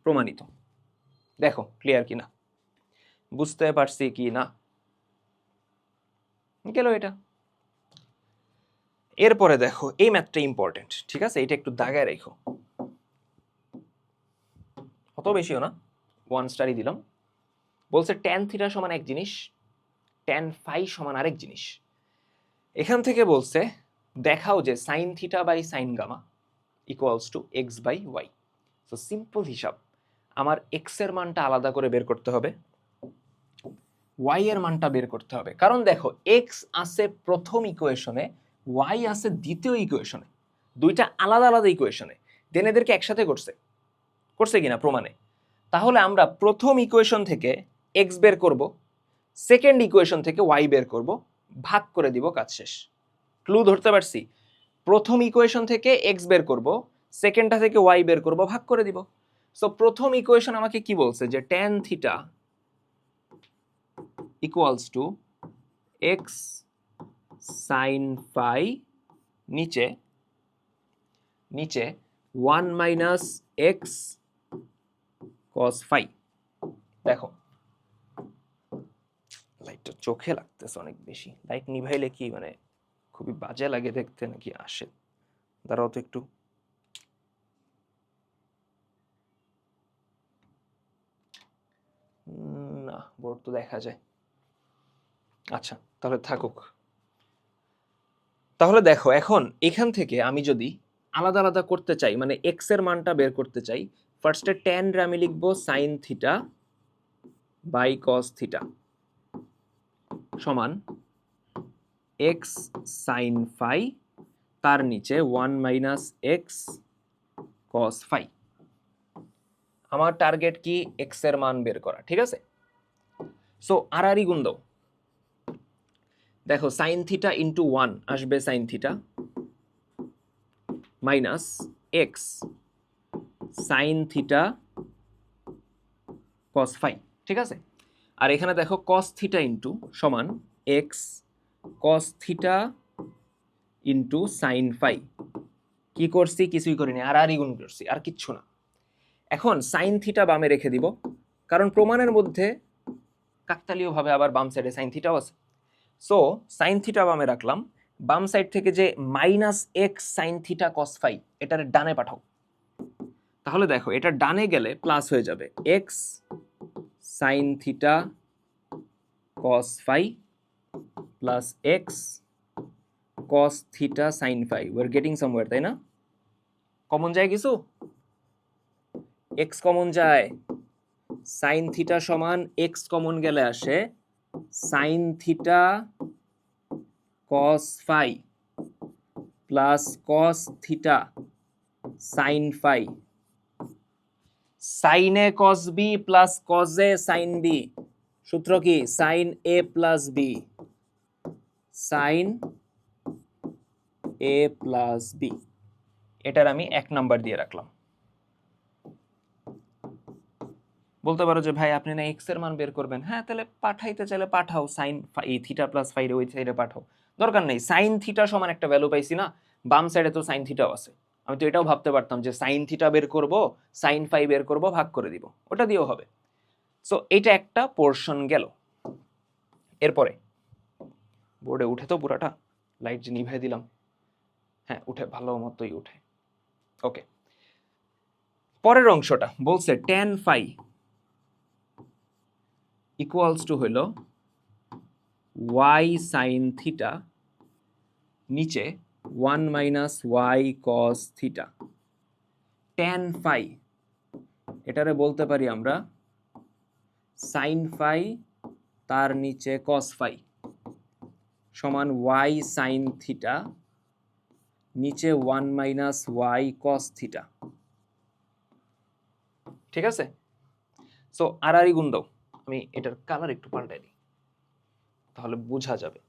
প্রমাণিত। দেখো ক্লিয়ার কিনা? বুঝতে পারছি কি না? গেল এটা। এরপরে দেখো এই ম্যাথটা ইম্পর্টেন্ট, ঠিক আছে? এটা একটু দাগায় রেখো, অত বেশিও না, 1 স্টারই দিলাম। বলছে tan থিটা সমান এক জিনিস, tan ফাই সমান আরেক জিনিস। এখান থেকে বলছে দেখাও যে sin theta by sin gamma equals to x by Y. So simple হিসাব, আমার x এর মানটা আলাদা করে বের করতে হবে, y এর মানটা বের করতে হবে। কারণ দেখো x আছে প্রথম ইকুয়েশনে, y আছে দ্বিতীয় ইকুয়েশনে, দুইটা আলাদা আলাদা ইকুয়েশনে, দেন এদেরকে একসাথে করছে কিনা প্রমাণে। তাহলে আমরা প্রথম ইকুয়েশন থেকে x বের করব, সেকেন্ড ইকুয়েশন থেকে y বের করব, ভাগ করে দিব, কাজ শেষ। ক্লু ধরতে পারছি? প্রথম ইকুয়েশন থেকে x বের করব, সেকেন্ডটা থেকে y বের করব, ভাগ করে দিব। সো প্রথম ইকুয়েশন আমাকে কি বলছে যে tan theta equals to x sin phi নিচে 1 মাইনাস x cos phi। দেখো লাইটটা চোখে লাগতেছে অনেক বেশি, লাইট নিভাইলে কি মানে খুবই বাজে লাগে দেখতে নাকি আসে? দাঁড়াও তো একটু। না, বোর্ড তো দেখা যায়। আচ্ছা তাহলে থাকুক। তাহলে দেখো এখন এখান থেকে আমি যদি আলাদা আলাদা করতে চাই, মানে x এর মানটা বের করতে চাই, ফার্স্টে tan রে আমি লিখবো sin theta by cos theta সমান x sin phi, তার নিচে 1 মাইনাস x cos phi। আমার টার্গেট কি x এর মান বের করা, ঠিক আছে? সো আড়াআড়ি গুণ দাও। দেখো sin থিটা ইন্টু 1 আসবে sin theta minus x sin theta cos phi, ঠিক আছে? আর এখানে দেখো cos থিটা ইন্টু সমান x cos theta into sin phi। কি করছি? কিছুই করিনি, আড়াআড়ি গুণ করছি, আর কিচ্ছু না। এখন sin থিটা বামে রেখে দিব, কারণ প্রমাণের মধ্যে কাকতালীয়ভাবে আবার বাম সাইডে sin থিটাও আছে। সো sin থিটা বামে রাখলাম, বাম সাইড থেকে যে minus X sine theta cos phi এটার ডানে পাঠাও। তাহলে দেখো এটা ডানে গেলে প্লাস হয়ে যাবে X sine theta cos phi plus X cos theta sine phi. We are getting somewhere, তাই না? কমন যায় কিছু? এক্স কমন যায়, সাইন থিটা সমান এক্স কমন গেলে আসে sine theta cos phi plus cos theta sine phi. Sine A cos B plus cos A sine B, সূত্র কি? সাইন এ প্লাস বি, সাইন এ প্লাস বি। এটার আমি 1 নাম্বার দিয়ে রাখলাম। বলতে পারো যে ভাই আপনি না এক্স এর মান বের করবেন, হ্যাঁ তাহলে পাঠাইতে চাইলে পাঠাও, সাইন থিটা প্লাস ফাই ওই সাইডে পাঠাও, দরকার নেই। সাইন থিটা সমান একটা ভ্যালু পাইছি না, বাম সাইডে তো সাইন থিটাও আছে। আমি তো এটাও ভাবতে পারতাম যে সাইন থিটা বের করব, সাইন ফাই বের করব, ভাগ করে দিব, ওটা দিয়েও হবে। সো এটা একটা পোর্শন গেল। এরপরে বোর্ডে উঠে তো পুরাটা, লাইট যে নিভাই দিলাম, হ্যাঁ উঠে, ভালো মতোই উঠে। ওকে, পরের অংশটা বলছে tan phi ইকুয়ালস টু হইল y sin থিটা নিচে 1 minus y cos theta. tan phi এটারে বলতে পারি আমরা sin phi তার নিচে cos phi সমান y sin থিটা নিচে 1 মাইনাস y cos থিটা, ঠিক আছে? সো আড়াআড়ি গুণ দাও। আমি এটার কালার একটু পাল্টাই দিই তাহলে বোঝা যাবে।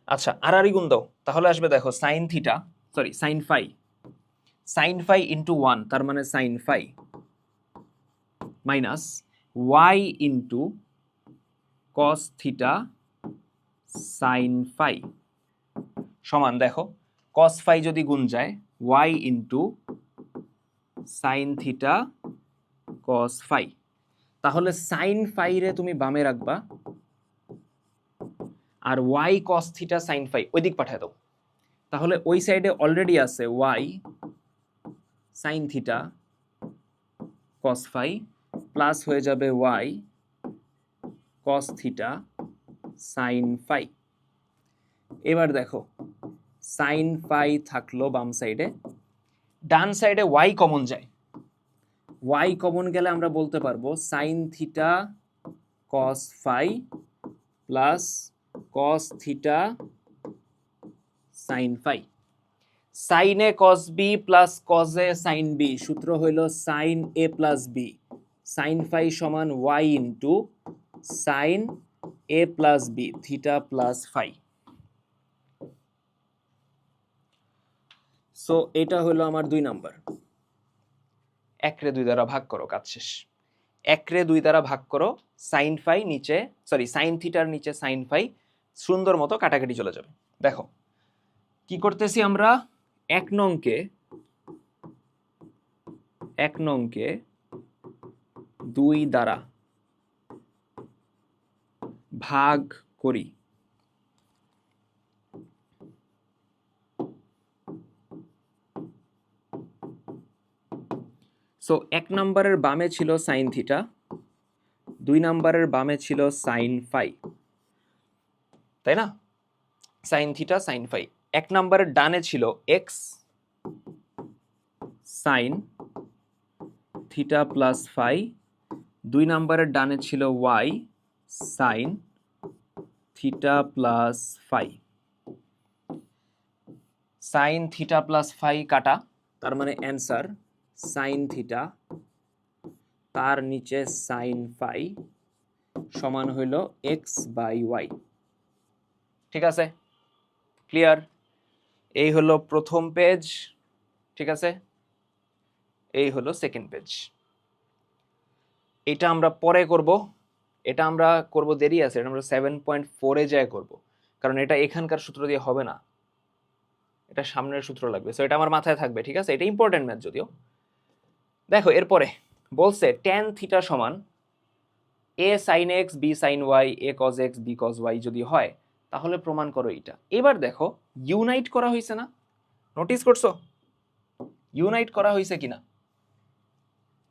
আচ্ছা আড়াআড়ি গুণ দাও, তাহলে আসবে দেখো sine theta, sorry sine phi into 1 তার মানে sine phi minus y into cos theta sine phi সমান দেখো কস ফাই যদি গুণ যায় y into sine theta cos phi. তাহলে সাইন ফাই রে তুমি বামে রাখবা, আর Y cos theta sine phi ওই দিক পাঠায় দাও। তাহলে ওই সাইডে অলরেডি আছে Y sine theta cos phi plus হয়ে যাবে Y cos theta sine phi. এবার দেখো সাইন ফাই থাকলো বাম সাইডে, ডান সাইডে ওয়াই কমন যায়। ওয়াই কমন গেলে আমরা বলতে পারবো sine theta cos phi plus cos theta sine phi. Sine A cos B plus cos A sine B, সূত্র হইল সাইন এ প্লাস বি সাইন ফাই সমান ওয়াই ইন্টু সাইন এ plus B theta plus phi. So এটা হলো আমার 2 number. 1 রে 2 দ্বারা ভাগ করো, কাজ শেষ। 1 রে 2 দ্বারা ভাগ করো, সাইন ফাই নিচে, সরি সাইন থিটার নিচে সাইন ফাই, সুন্দর মতো কাটাকাটি চলে যাবে। দেখো কি করতেছি আমরা, 1 নংকে 2 দ্বারা ভাগ করি। সো 1 নম্বরের বামে ছিল সাইন থিটা, 2 নম্বরের বামে ছিল সাইন ফাই, তাই না? Sign theta sine phi. 1 নম্বরের ডানে ছিল X sine theta plus phi, 2 নম্বরের ডানে ছিল Y sine theta plus phi. Sine theta plus phi কাটা, তার মানে অ্যান্সার সাইন থিটা তার নিচে সাইন ফাই সমান হইল এক্স বাই ওয়াই। ঠিক আছে, ক্লিয়ার? এই হলো প্রথম পেজ, ঠিক আছে? এই হলো সেকেন্ড পেজ। এটা আমরা পরে করব, এটা আমরা করব দেরি আছে, এটা আমরা 7.4 এ যায় করব, কারণ এটা এখানকার সূত্র দিয়ে হবে না, এটা সামনের সূত্র লাগবে। সো এটা আমার মাথায় থাকবে, ঠিক আছে? এটা ইম্পর্টেন্ট ম্যাথ যদিও। দেখো এরপরে বলছে ট্যান থিটা সমান A sine X B sine Y A cos X B cos Y যদি হয় তাহলে প্রমাণ করো এটা। এবার দেখো ইউনাইট করা হয়েছে না, নোটিস করছো ইউনাইট করা হয়েছে কিনা?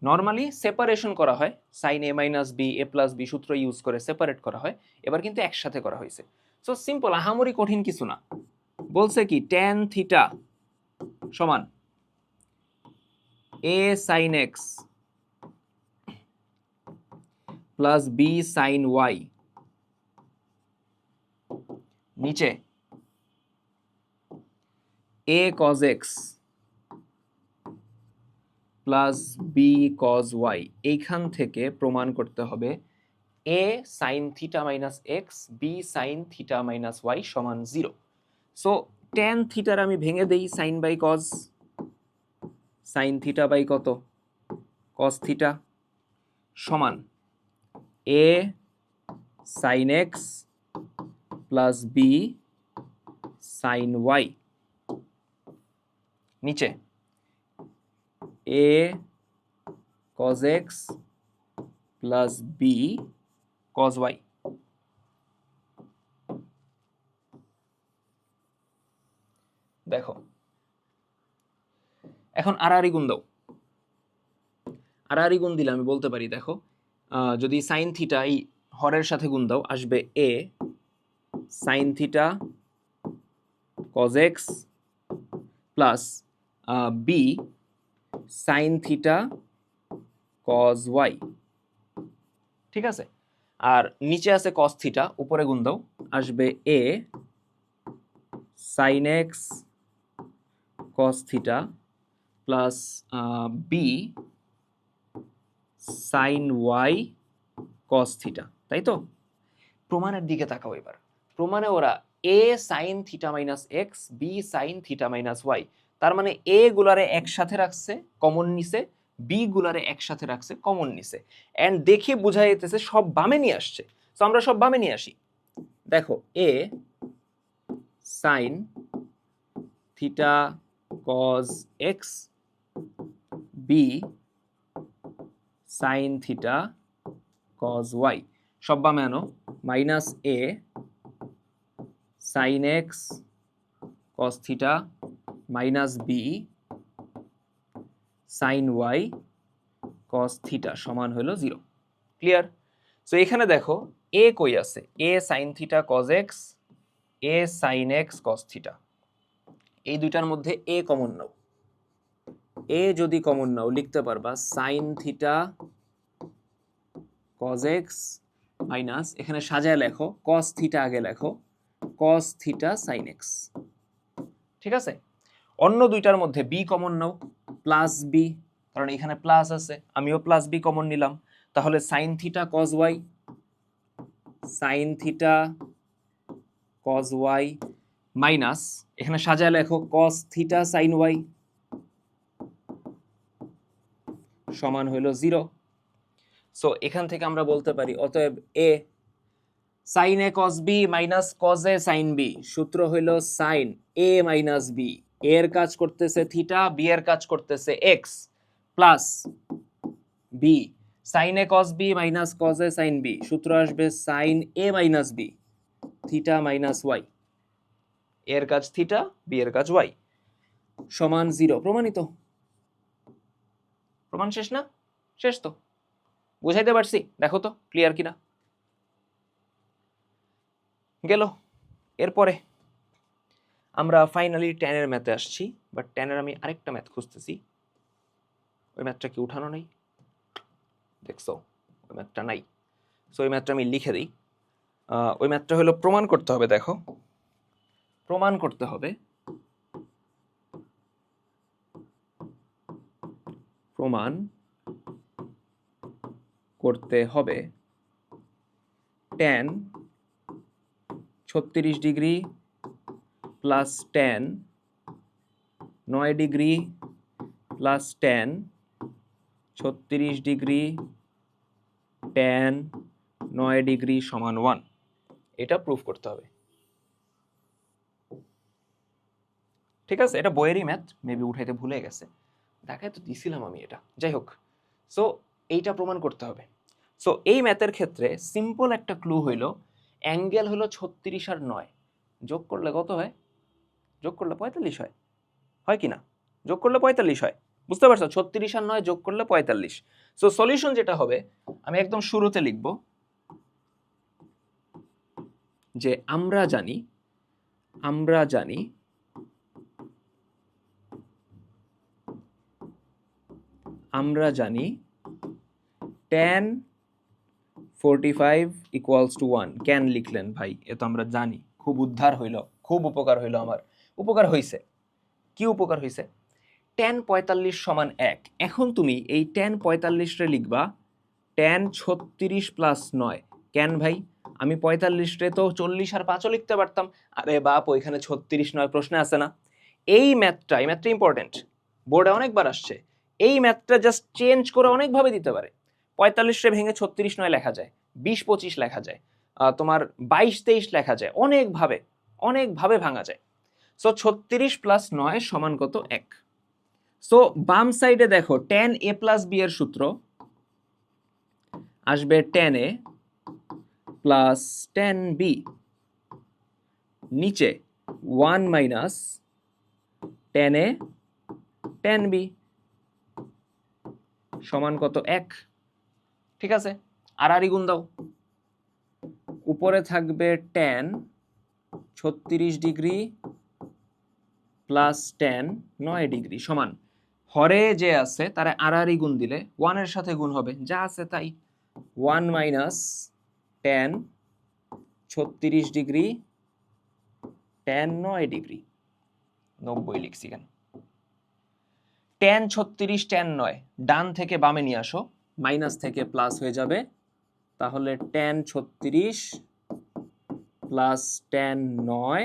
নর্মালি সেপারেশন করা হয়, sign A minus B A plus B সূত্র ইউজ করে সেপারেট করা হয়, এবার কিন্তু একসাথে করা হয়েছে। সো সিম্পল, আহামরি কঠিন কিছু না। বলছে কি ট্যান থিটা সমান A sine X plus B sine Y, নিচে A cos X plus B cos Y. এইখান থেকে প্রমাণ করতে হবে A sine theta minus X B sine theta minus Y সমান 0। সো ট্যান থিটার আমি ভেঙে দেই sine by cos, sine theta by কত কজ থিটা সমান A sine X plus B sine Y, নিচে A cos X plus B cos Y. দেখো এখন আড়াআড়ি গুণ দাও, আড়াআড়ি গুণ দিলে আমি বলতে পারি, দেখো যদি সাইন থিটা এই হরের সাথে গুণ দাও আসবে A sine theta cos X plus B sine theta cos Y, ঠিক আছে? আর নিচে আছে কস থিটা, উপরে গুণ দাও আসবে A sine X cos theta plus B sine Y cos theta, তাই তো? প্রমাণের দিকে তাকাও এবার। প্রমাণে ওরা A sine theta minus X B sine theta minus Y, তার মানে এ গুলারে একসাথে রাখছে কমন নিছে, বি গুলারে একসাথে রাখছে কমন নিছে, এন্ড দেখে বোঝা যেতেছে সব বামে নিয়ে আসছে। তো আমরা সব বামে নিয়ে আসি। দেখো A sine theta cos X B sine theta cos Y, সব বামে আনো, minus A sine X cos theta minus B sine Y cos theta সমান হলো 0। ক্লিয়ার? সো এখানে দেখো এ কই আছে, A sine theta cos x, A sine X cos theta, এই দুইটার মধ্যে এ কমন নাও। এ যদি কমন নাও লিখতে পারবা sign theta cos x minus, এখানে সাজায় লেখো কস থিটা আগে লেখো, কস থিটা সাইন এক্স। ঠিক আছে? অন্য দুইটার মধ্যে বি কমন নাও, প্লাস বি, কারণ এখানে প্লাস আছে, আমিও প্লাস বি কমন নিলাম, তাহলে sine theta cos Y, sine theta cos Y minus, এখানে সাজায় লেখো কস থিটা সাইন ওয়াই সমান হইল 0। সো এখান থেকে আমরা বলতে পারি অতএব A sine A cos B minus cos A sine B, সূত্র হইল সাইন এ মাইনাস বি, এর কাজ করতেছে থিটা, বি এর কাজ করতেছে এক্স, প্লাস বি সাইন এ কস বি মাইনাস কজ এ সাইন বি, সূত্র আসবে sine A minus B theta minus Y, এর কাজ থিটা, বি এর কাজ ওয়াই সমান 0। প্রমাণিত? প্রমাণ শেষ না? শেষ তো, বুঝাইতে পারছি? দেখো তো ক্লিয়ার কিনা। গেল। এরপরে আমরা ফাইনালি ট্যানের ম্যাথে আসছি, বাট ট্যানের আমি আরেকটা ম্যাথ খুঁজতেছি, ওই ম্যাথটা কি উঠানো নাই? দেখছো ওই ম্যাথটা নাই, সো ওই ম্যাথটা আমি লিখে দিই। ওই ম্যাথটা হলো প্রমাণ করতে হবে, দেখো প্রমাণ করতে হবে, প্রমাণ করতে হবে tan 36 degree plus tan 9 degree plus tan 36 degree tan 9 degree সমান 1, এটা প্রুফ করতে হবে। ঠিক আছে? এটা বইয়েরই ম্যাথ, মেবি উঠাইতে ভুলে গেছে, দেখায় তো দিছিলাম আমি এটা, যাই হোক। সো এইটা প্রমাণ করতে হবে। সো এই ম্যাথের ক্ষেত্রে সিম্পল একটা ক্লু হইল অ্যাঙ্গেল হলো 36 আর 9, যোগ করলে কত হয়? যোগ করলে 45 হয়, হয় কি না? যোগ করলে 45 হয়, বুঝতে পারছো? 36 আর 9 যোগ করলে 45। সো সলিউশন যেটা হবে, আমি একদম শুরুতে লিখব যে আমরা জানি tan 45 ইকুয়ালস টু 1। কেন লিখলেন ভাই? এ তো আমরা জানি। খুব উদ্ধার হইল, খুব উপকার হইল আমার। উপকার হইছে, কি উপকার হইছে? tan 45 সমান 1। এখন তুমি এই tan 45 রে লিখবা tan 36 প্লাস 9। কেন ভাই? আমি 45 রে তো 40 আর 5ও লিখতে পারতাম। আরে বাপ, ওইখানে 36 9 প্রশ্নে আছে না? এই ম্যাথটা ইম্পর্টেন্ট, বোর্ডে অনেকবার আসছে। এই ম্যাথটা জাস্ট চেঞ্জ করে অনেকভাবে দিতে পারে। 45 রে ভেঙে 36 9 লেখা যায়, 20 25 লেখা যায়, তোমার 22 23 লেখা যায়, অনেকভাবে ভাঙা যায়। সো 36 প্লাস 9 সমান কত? 1। সো বাম সাইডে দেখো tan a প্লাস b এর সূত্র আসবে tan a plus tan b, নিচে 1 minus tan a tan b সমান কত? 1। ঠিক আছে? আর গুণ দাও, উপরে থাকবে tan 36 degree plus tan 9 degree সমান, হরে যে আছে তারা আর গুণ দিলে 1 এর সাথে গুণ হবে, যা আছে তাই। 1 minus tan 36 degree tan 9 degree, 90 লিখছি কেন? tan 36 tan 9 ডান থেকে বামে নিয়ে আসো, মাইনাস থেকে প্লাস হয়ে যাবে, তাহলে tan 36 plus tan 9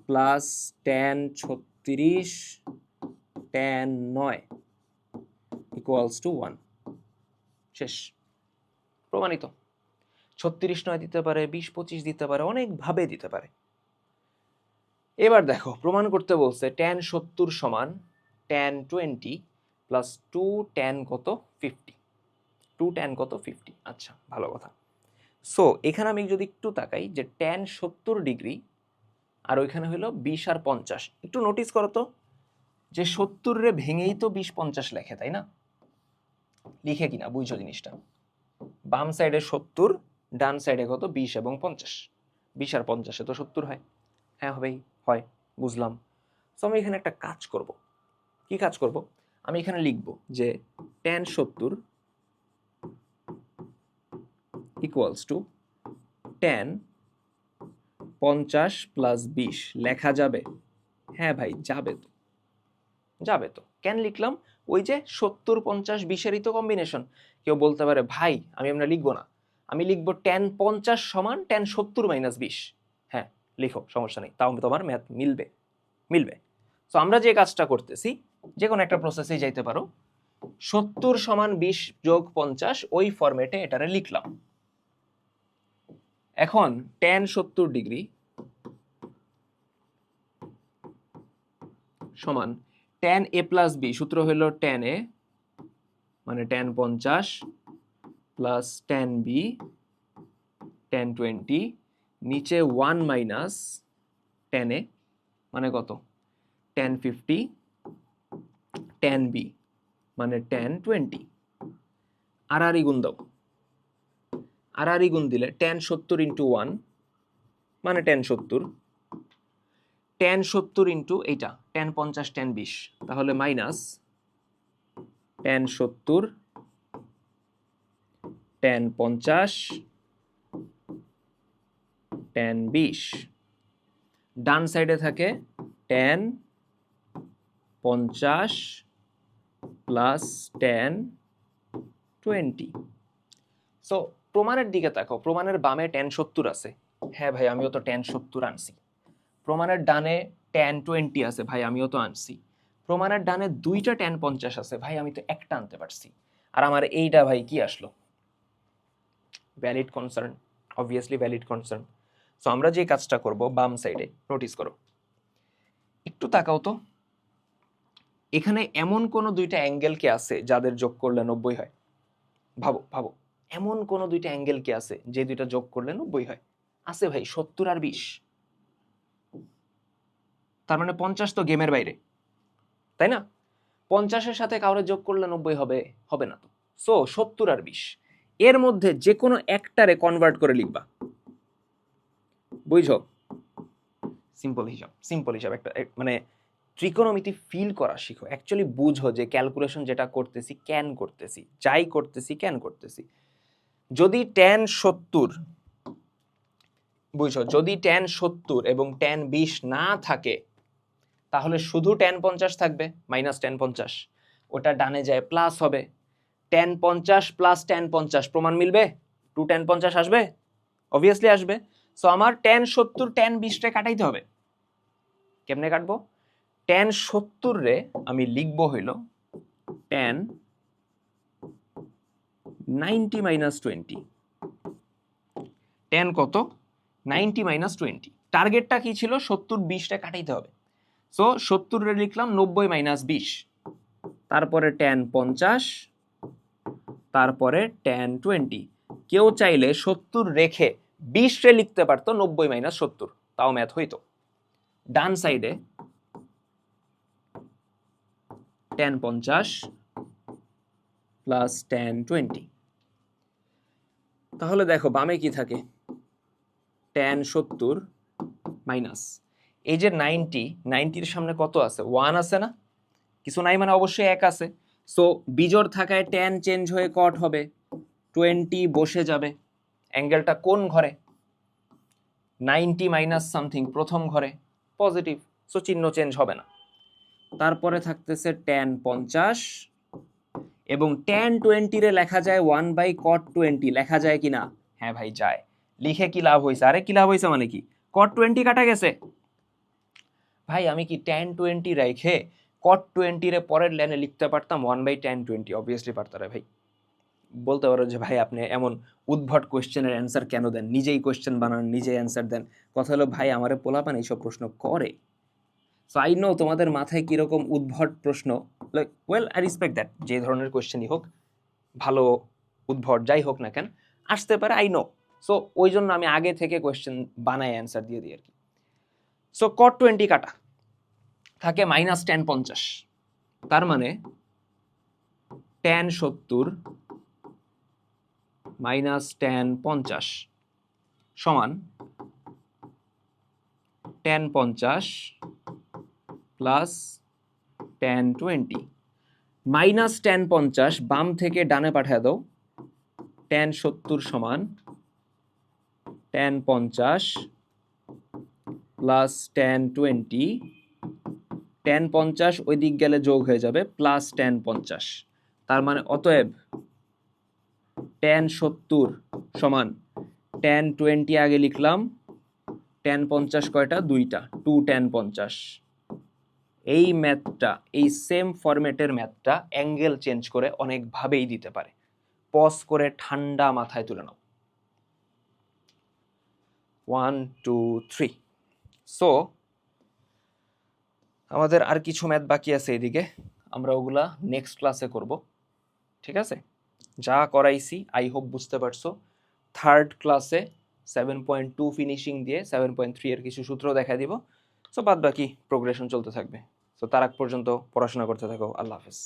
plus tan 36 tan 9 equals to 1। শেষ, প্রমাণিত। 36 9 দিতে পারে, 20 25 দিতে পারে, অনেকভাবে দিতে পারে। এবার দেখো প্রমাণ করতে বলছে tan 70 সমান tan 20 প্লাস 2 tan কত 50, 2 tan কত 50। আচ্ছা, ভালো কথা। সো এখানে আমি যদি একটু তাকাই যে tan 70 ডিগ্রি আর ওইখানে হলো 20 আর 50, একটু নোটিস করো তো যে 70 রে ভেঙেই তো 20 50 লেখে, তাই না? লিখে কিনা বুঝছো জিনিসটা? বাম সাইডে 70, ডান সাইডে কত 20 এবং 50, 20 আর 50 তো 70 হয়। হ্যাঁ হবেই, হয়, বুঝলাম। সো আমি এখানে একটা কাজ করব। কি কাজ করব? আমি এখানে লিখব যে tan 70 equals to tan 50 plus 20 লেখা যাবে? হ্যাঁ ভাই, যাবে তো, যাবে তো। কেন লিখলাম? ওই যে 70 50 20-এরই তো কম্বিনেশন। কেউ বলতে পারে ভাই আমরা লিখবো না, আমি লিখবো tan 50 সমান tan 70 মাইনাস 20। হ্যাঁ লিখো, সমস্যা নেই, তাও তোমার ম্যাথ মিলবে, মিলবে। তো আমরা যে কাজটা করতেছি, যে কোনো একটা প্রসেসেই যাইতে পারো, 70 সমান 20 যোগ 50 ওই ফরম্যাটে এটারে লিখলাম। এখন tan 70 ডিগ্রি সমান tan a প্লাস b, সূত্র হলো tan a মানে tan 50 plus tan b tan 20, নিচে 1 মাইনাস tan a মানে কত tan 50 tan b মানে tan 20। আর গুণ দাও, আর গুণ দিলে tan 70 ইন্টু 1 মানে tan 70, tan 70 ইন্টু এইটা tan 50 tan 20, তাহলে মাইনাস tan 70 tan 50 tan 20। ডান সাইডে থাকে tan 50 প্লাস tan 20। সো প্রমাণের দিকে তাকাও, প্রমাণের বামে tan 70 আছে। হ্যাঁ ভাই, আমিও তো tan 70 আনছি। প্রমাণের ডানে tan 20 আছে, ভাই আমিও তো আনছি। প্রমাণের ডানে দুইটা tan 50 আছে, ভাই আমি তো একটা আনতে পারছি। আর আমার এইটা ভাই কি আসলো? Valid concern, obviously valid concern. So আমরা যে কাজটা করব, বাম সাইডে নোটিস করো, একটু তাকাও তো, এখানে এমন কোন দুইটা অ্যাঙ্গেল কি আছে যাদের যোগ করলে 90 হয়? ভাবো ভাবো, এমন কোন দুইটা অ্যাঙ্গেল কি আছে যে দুইটা যোগ করলে 90 হয়? আছে ভাই, 70 আর 20। তার মানে 50 তো গেমের বাইরে, তাই না? 50-এর সাথে কাউরে যোগ করলে 90 হবে? হবে না তো। সো 70 আর 20 এর মধ্যে যে কোনো একটারে কনভার্ট করে লিখবা, বুঝছো? সিম্পল হিসাব, সিম্পল হিসাব। একটা মানে ত্রিকোণমিতি ফিল করা শিখো, অ্যাকচুয়ালি বুঝো যে ক্যালকুলেশন যেটা করতেছি কেন করতেছি, যাই করতেছি কেন করতেছি। যদি tan 70 বুঝছো, যদি tan 70 এবং tan 20 না থাকে, তাহলে শুধু tan 50 থাকবে, মাইনাস tan 50, ওটা ডানে যায় প্লাস হবে। tan 50 প্লাস tan 50 প্রমাণ মিলবে? 2 tan 50 আসবে? অবভিয়াসলি আসবে। সো আমার tan 70 tan 20 রে কাটাইতে হবে। কেমনে কাটবো? tan 70 রে আমি লিখবো হইল tan 90 মাইনাস 20। tan কত? 90 মাইনাস 20। টার্গেটটা কি ছিল? 70 20 রে কাটাইতে হবে। সো 70 রে লিখলাম 90 মাইনাস 20, তারপরে tan 50, তারপরে tan 20। কেউ চাইলে 70 রেখে 20 রে লিখতে পারতো 90 মাইনাস 70, তাও ম্যাথ হইতো। ডান সাইডে tan 50 প্লাস tan 20। তাহলে দেখো বামে কি থাকে? tan 70 মাইনাস এই যে 90, 90-র সামনে কত আছে? 1 আছে না? কিছু নাই মানে অবশ্যই 1 আছে। সো বিজোড় থাকায় tan চেঞ্জ হয়ে কট হবে, 20 বসে যাবে। অ্যাঙ্গেলটা কোন ঘরে? 90 মাইনাস সামথিং, প্রথম ঘরে, পজিটিভ। সো চিহ্ন চেঞ্জ হবে না। তারপরে থাকতেছে tan 50 এবং tan 20 রে লেখা যায় 1/cot 20, লেখা যায় কিনা? হ্যাঁ ভাই যায়। লিখে কি লাভ হয়েছে? আরে কি লাভ হয়েছে মানে কি? cot 20 কাটা গেছে। ভাই আমি কি tan 20 রেখে cot 20 রে পরের লাইনে লিখতে পারতাম 1/tan 20? অবভিয়াসলি পারতাম ভাই। বলতে পারো যে ভাই আপনি এমন উদ্ভট কোয়েশ্চেনের অ্যান্সার কেন দেন, নিজেই কোয়েশ্চেন বানান, নিজেই অ্যান্সার দেন। কথা হলো ভাই আমারে পোলাপান এইসব প্রশ্ন করে। সো আই নো তোমাদের মাথায় কিরকম উদ্ভট প্রশ্ন, like well I respect that, যে ধরনের কোয়েশ্চেনই হোক, ভালো উদ্ভট যাই হোক না কেন আসতে পারে, আই নো। সো ওই জন্য আমি আগে থেকে কোয়েশ্চেন বানায় অ্যান্সার দিয়ে দিই আর কি। সো cot 20 কাটা থাকে -tan 50, তার মানে tan 70 tan 50 সমান tan 50 প্লাস tan 20। -tan 50 বাম থেকে ডানে পাঠিয়ে দাও, tan 70 সমান tan 50 প্লাস tan 20, tan 50 ওই দিক গেলে যোগ হয়ে যাবে প্লাস tan 50, তার মানে অতএব tan 70 সমান tan 20 আগে লিখলাম, tan 50 কয়টা, দুইটা, 2 tan 50। এই ম্যাথটা, এই সেম ফরম্যাটের ম্যাথটা অ্যাঙ্গেল চেঞ্জ করে অনেকভাবেই দিতে পারে, পজ করে ঠান্ডা মাথায় তুলে নাও। 1 2 3। সো আমাদের আর কিছু ম্যাথ বাকি আছে এদিকে, আমরা ওগুলা নেক্সট ক্লাসে করব, ঠিক আছে? যা করাইছি আই হোপ বুঝতে পারছো। থার্ড ক্লাসে 7.2 ফিনিশিং দিয়ে 7.3 এর কিছু সূত্র দেখা দিব। সো বাদ বাকি প্রোগ্রেশন চলতে থাকবে। সো তার আগ পর্যন্ত পড়াশোনা করতে থাকো। আল্লাহ হাফেজ।